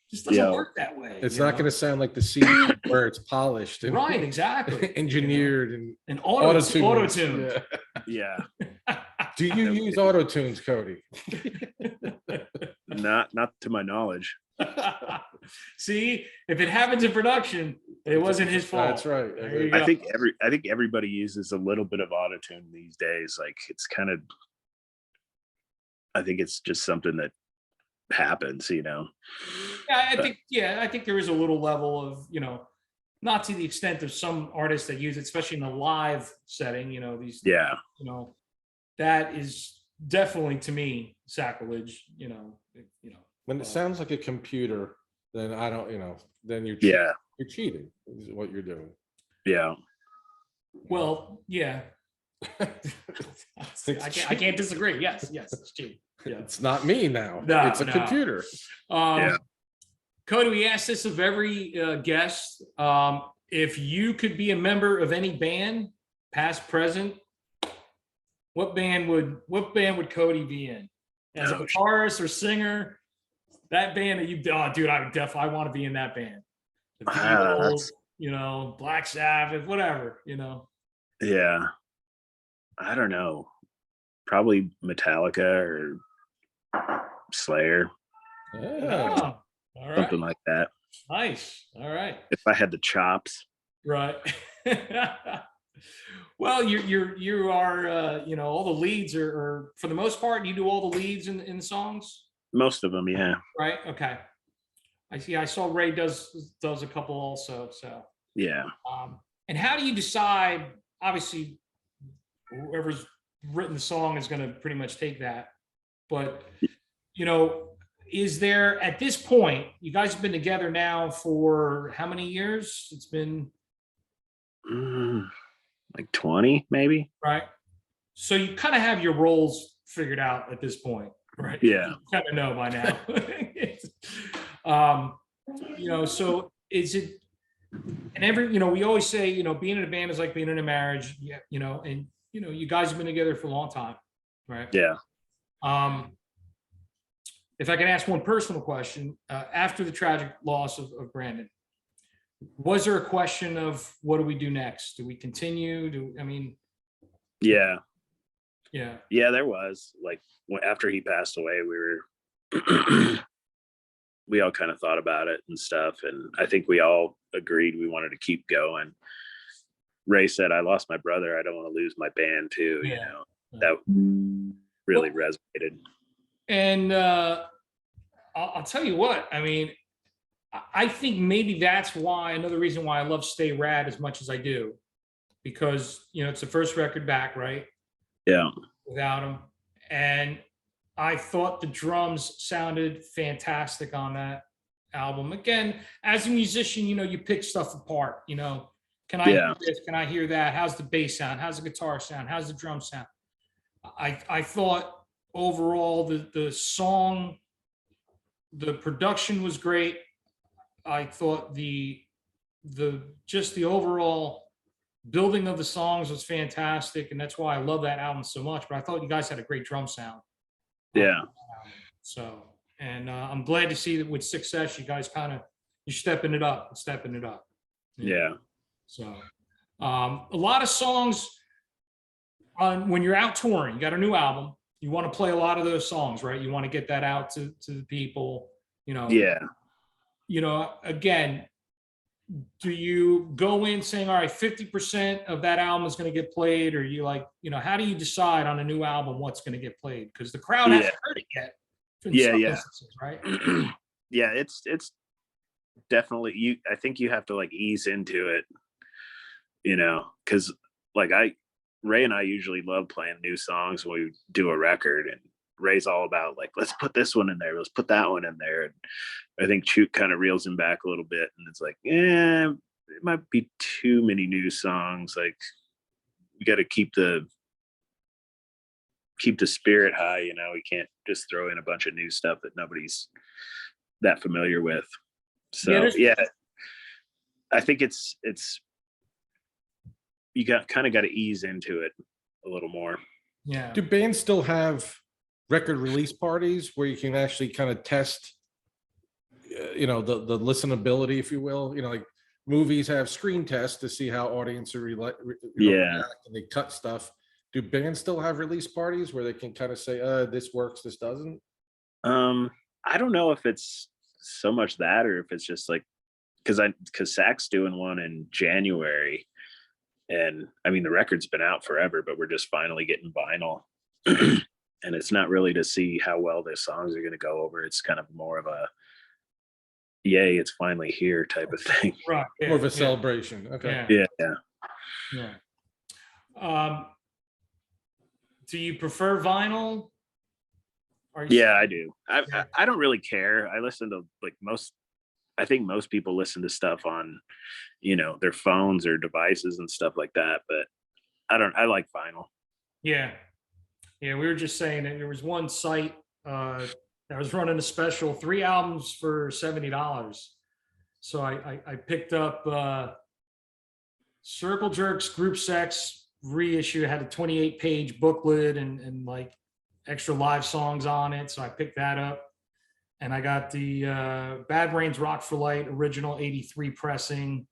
It just doesn't work that way. It's not going to sound like the CD where it's polished and right, exactly, engineered and auto-tuned. Yeah. Do you use auto-tunes, Kody? Not to my knowledge. See, if it happens in production, it wasn't his fault. That's right. I think everybody uses a little bit of auto-tune these days. Like, it's kind of, I think it's just something that happens. Yeah, I think there is a little level of, not to the extent of some artists that use it, especially in a live setting. These. Yeah. That is definitely, to me, sacrilege. When it sounds like a computer, then I don't, then you're cheating is what you're doing. Yeah. Well, yeah. I can't disagree. Yes, it's cheating. Yeah. It's not me now. It's a computer. Kody, we asked this of every guest. If you could be a member of any band, past, present, what band would Kody be in? As a guitarist or singer? That band that I want to be in that band. The Beatles, Black Sabbath, whatever, Yeah. I don't know. Probably Metallica or Slayer. Yeah. All right. Something like that. Nice. All right. if I had the chops. Right. Well, you are all the leads are for the most part you do all the leads in songs, Most of them, yeah. right? Okay. I see. I saw Ray does a couple also. So, Yeah. and how do you decide? Obviously, whoever's written the song is going to pretty much take that. But is there at this point? You guys have been together now for how many years? It's been Like 20, maybe. right. So you kind of have your roles figured out at this point, right? Yeah. You kind of know by now. So is it, and we always say, being in a band is like being in a marriage, and you guys have been together for a long time, right? Yeah. If I can ask one personal question, after the tragic loss of Brandon, was there a question of what do we do next? Do we continue? Yeah. Yeah. Yeah, there was like after he passed away, we all kind of thought about it and stuff. And I think we all agreed we wanted to keep going. Ray said, I lost my brother. I don't want to lose my band too. Yeah. That really resonated. And I'll tell you what, I think maybe that's why another reason why I love Stay Rad as much as I do, because it's the first record back, right? Yeah. Without him. And I thought the drums sounded fantastic on that album. Again, as a musician, you pick stuff apart, can I hear this? Can I hear that? How's the bass sound? How's the guitar sound? How's the drum sound? I thought overall the song, the production was great. I thought the overall building of the songs was fantastic, and that's why I love that album so much. But I thought you guys had a great drum sound. Yeah. So, and I'm glad to see that with Success, you guys you're stepping it up. Yeah. So, a lot of songs when you're out touring, you got a new album, you want to play a lot of those songs, right? You want to get that out to the people, Yeah. Again, do you go in saying, all right, 50% of that album is going to get played? Or you how do you decide on a new album what's going to get played? Because the crowd hasn't heard it yet. Yeah. Instances, right? Yeah, it's definitely I think you have to ease into it, because Ray and I usually love playing new songs when we do a record, and Ray's all about let's put this one in there, let's put that one in there. And I think Chook kind of reels him back a little bit, and it's it might be too many new songs. We got to keep the spirit high. We can't just throw in a bunch of new stuff that nobody's that familiar with. So yeah, I think it's you got to ease into it a little more. Yeah. Do bands still have record release parties where you can actually kind of test, the listenability, if you will? Movies have screen tests to see how audience are react, and they cut stuff. Do bands still have release parties where they can kind of say, this works, this doesn't? I don't know if it's so much that, or if it's just because Sac's doing one in January, and the record's been out forever, but we're just finally getting vinyl. And it's not really to see how well the songs are going to go over. It's kind of more of a, yay, it's finally here type of thing. Right. Yeah, more of a celebration. Okay. Yeah. Do you prefer vinyl? Yeah, I do. I don't really care. I listen to I think most people listen to stuff on, their phones or devices and stuff like that. But I like vinyl. Yeah. Yeah. We were just saying that there was one site that was running a special, 3 albums for $70. So I picked up Circle Jerks Group Sex reissue. It had a 28-page booklet and extra live songs on it. So I picked that up. And I got the Bad Brains Rock for Light original 83 pressing.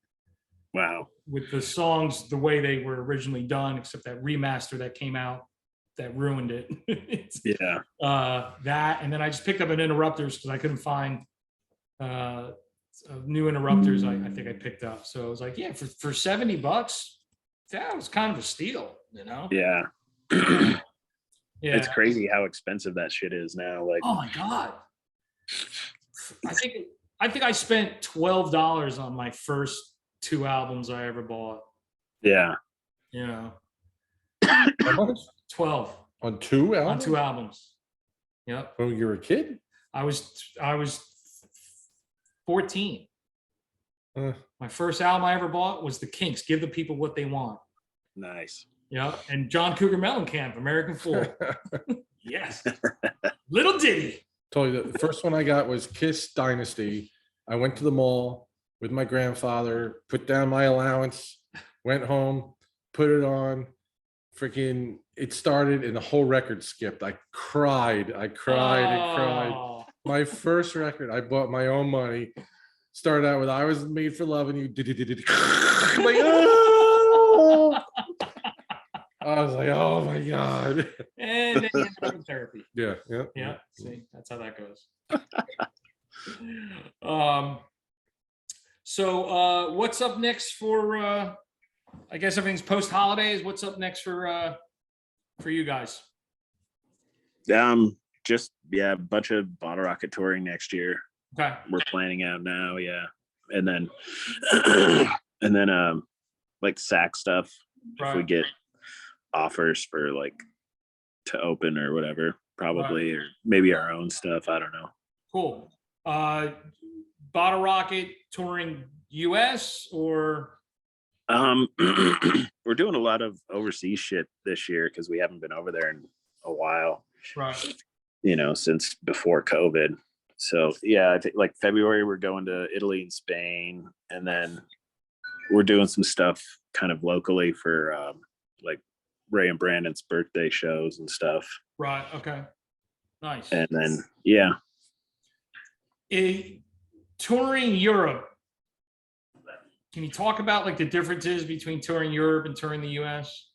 Wow. With the songs the way they were originally done, except that remaster that came out that ruined it. That, and then I just picked up an Interrupters because I couldn't find new interrupters I think I picked up. So I was like, yeah, for $70, that was kind of a steal, you know? Yeah. Yeah. It's crazy how expensive that shit is now. Like, Oh my God. I think I spent $12 on my first 2 albums I ever bought. yeah. You know, How much? 12 On 2 on albums? 2 albums. Yep. When you were a kid? I was 14. Uh, My first album I ever bought was The Kinks, Give the People What They Want. Nice. Yeah. And John Cougar Mellencamp, American Fool. Yes. Little ditty. Told you the first one I got was Kiss Dynasty. I went to the mall with my grandfather, put down my allowance, went home, put it on. Freaking, it started and the whole record skipped. I cried and cried. Oh. My first record, I bought my own money. Started out with "I Was Made for Loving You." I'm like, oh! I was like, oh my God. And then you ended up in therapy. Yeah. Yeah. See, that's how that goes. So what's up next for I guess everything's post holidays. What's up next for you guys? Just a bunch of Bottlerocket touring next year. Okay. We're planning out now, yeah. And then like sack stuff. Right. If we get offers for like to open or whatever, probably, or maybe our own stuff. I don't know. Cool. Bottlerocket touring US or we're doing a lot of overseas shit this year because we haven't been over there in a while. right. You know, since before COVID. So yeah, I think like February we're going to Italy and Spain, and then we're doing some stuff kind of locally for like Ray and Brandon's birthday shows and stuff. Right. Okay. Nice. And then yeah. Touring Europe. Can you talk about like the differences between touring Europe and touring the US?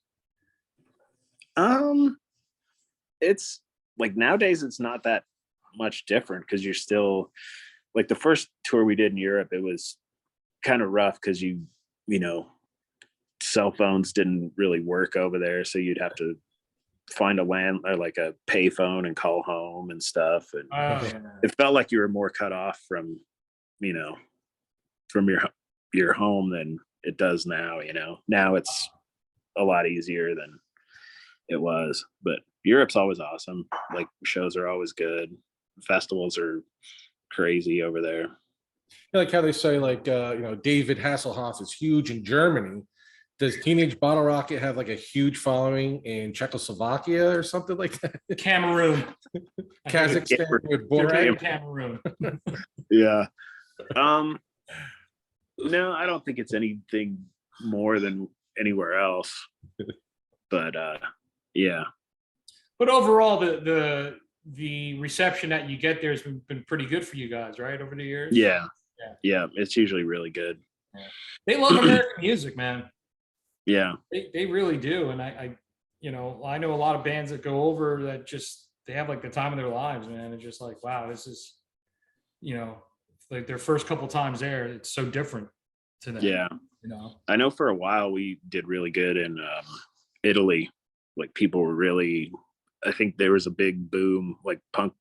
It's like nowadays it's not that much different because you're still like the first tour we did in Europe, it was kind of rough because you know, cell phones didn't really work over there, so you'd have to find a land or like a pay phone and call home and stuff, and it felt like you were more cut off from, you know, from your home than it does now. You know, now it's a lot easier than it was, but Europe's always awesome. Like shows are always good. Festivals are crazy over there. Like how they say, like, you know, David Hasselhoff is huge in Germany. Does Teenage Bottlerocket have like a huge following in Czechoslovakia or something like that? Cameroon. Kazakhstan with They're Borat? in Cameroon. Yeah. No, I don't think it's anything more than anywhere else. But yeah. But overall, the reception that you get there has been pretty good for you guys, right? Over the years. Yeah. It's usually really good. Yeah. They love American music, man. Yeah. They really do. And I you know, I know a lot of bands that go over that just, they have like the time of their lives, man. It's just like, wow, this is, you know, like their first couple times there, it's so different to them. Yeah. You know, I know for a while we did really good in Italy. Like people were really, I think there was a big boom, like pop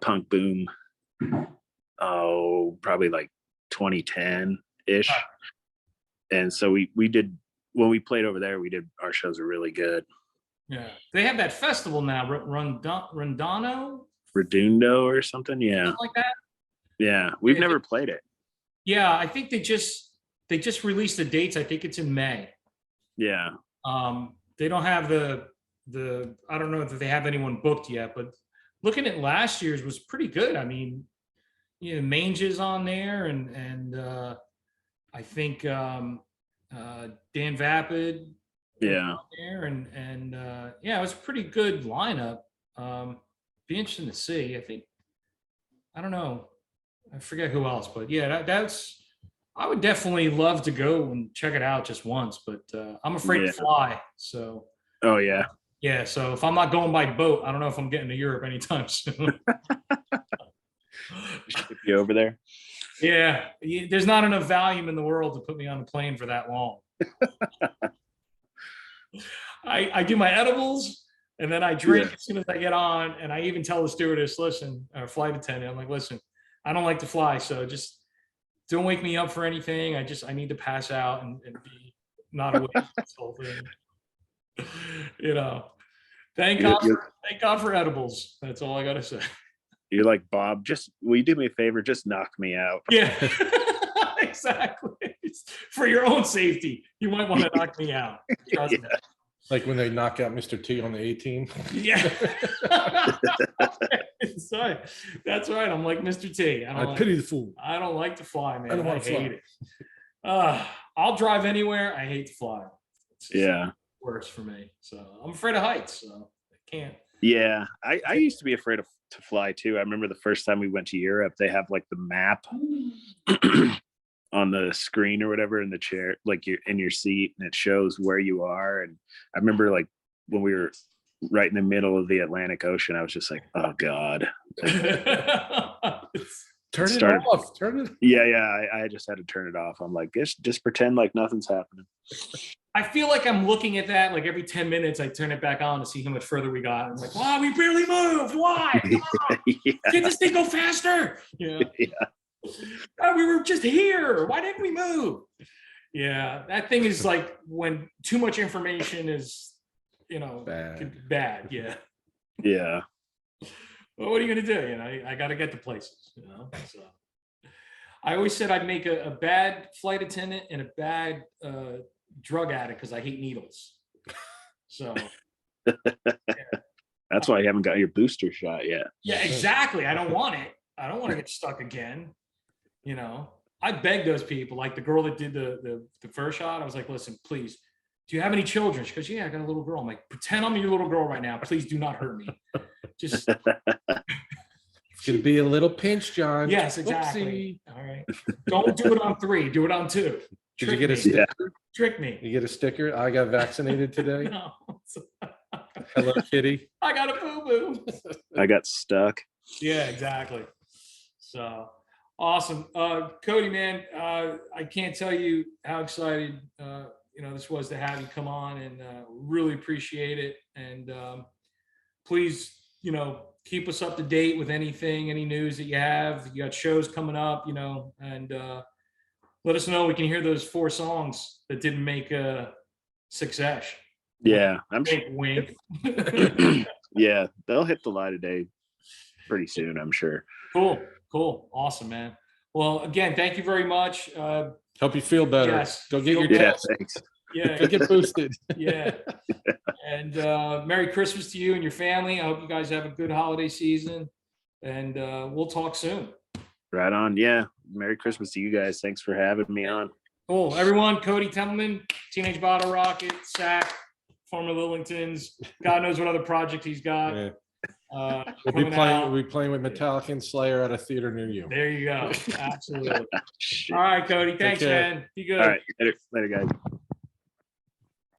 punk boom. Oh, probably like 2010 ish. And so we did, when we played over there, our shows were really good. yeah. They have that festival now, Rondano, Redundo or something. Yeah. something like that. Yeah. We've never played it. Yeah, I think they just released the dates. I think it's in May. Yeah. They don't have the I don't know if they have anyone booked yet, but looking at last year's was pretty good. I mean, you know, Mange is on there, and I think Dan Vapid. Yeah. There and yeah, it was a pretty good lineup. Be interesting to see. I think, I don't know, I forget who else, but yeah, that's, I would definitely love to go and check it out just once, but I'm afraid to fly. So. Oh yeah. Yeah. So if I'm not going by boat, I don't know if I'm getting to Europe anytime soon. Ship you over there. Yeah, there's not enough Valium in the world to put me on the plane for that long. I do my edibles and then I drink as soon as I get on. And I even tell the stewardess, listen, or flight attendant, I'm like, listen, I don't like to fly, so just don't wake me up for anything. I need to pass out and be not awake this whole thing. You know, thank God for edibles. That's all I gotta say. You're like, Bob, will you do me a favor? Just knock me out. Yeah, exactly. It's for your own safety. You might want to knock me out. Trust me. Like when they knock out Mr. T on the 18. Yeah. Sorry. That's right. I'm like Mr. T. I pity the fool. I don't like to fly, man. I don't want to fly. hate it. I'll drive anywhere. I hate to fly. It's just worse for me. So I'm afraid of heights. So I can't. Yeah. I used to be afraid to fly too. I remember the first time we went to Europe, they have like the map on the screen or whatever in the chair, like you're in your seat, and it shows where you are. And I remember like when we were right in the middle of the Atlantic Ocean, I was just like, oh God. Turn it off. Turn it. Yeah. I just had to turn it off. I'm like, just pretend like nothing's happening. I feel like I'm looking at that like every 10 minutes. I turn it back on to see how much further we got. I'm like, wow, we barely moved. Why? Can this thing go faster? Yeah. We were just here. Why didn't we move? Yeah, that thing is like when too much information is, bad. Yeah. Yeah. Well, what are you gonna do? I got to get to places. So I always said I'd make a bad flight attendant and a bad drug addict because I hate needles. So that's why you haven't got your booster shot yet. Yeah, exactly. I don't want it. I don't want to get stuck again. I begged those people, like the girl that did the first shot. I was like, listen, please, do you have any children? She goes, yeah, I got a little girl. I'm like, pretend I'm your little girl right now. Please do not hurt me. Just it's gonna be a little pinch, John. Yes, exactly. Oopsie. All right. Don't do it on 3. Do it on 2. Did you get a sticker? Trick me. You get a sticker? I got vaccinated today. No. Hello, kitty. I got a boo-boo. I got stuck. Yeah, exactly. So awesome. Kody, man, I can't tell you how excited this was to have you come on, and really appreciate it. And please, keep us up to date with anything, any news that you have. You got shows coming up, and let us know. We can hear those 4 songs that didn't make success. Yeah, I'm wink. Yeah, they'll hit the light of day pretty soon, I'm sure. Cool. Awesome, man. Well, again, thank you very much. Hope you feel better. Yes. Go get your thanks. Yeah. Go get boosted. Yeah. And Merry Christmas to you and your family. I hope you guys have a good holiday season, and we'll talk soon. Right on. Yeah. Merry Christmas to you guys. Thanks for having me on. Cool. Everyone, Kody Templeman, Teenage Bottlerocket, SAC, former Lillingtons. God knows what other project he's got. Yeah. We'll be playing with Metallica and Slayer at a theater near you. There you go. Absolutely. All right, Kody. Thanks, man. Be good. All right. Later guys.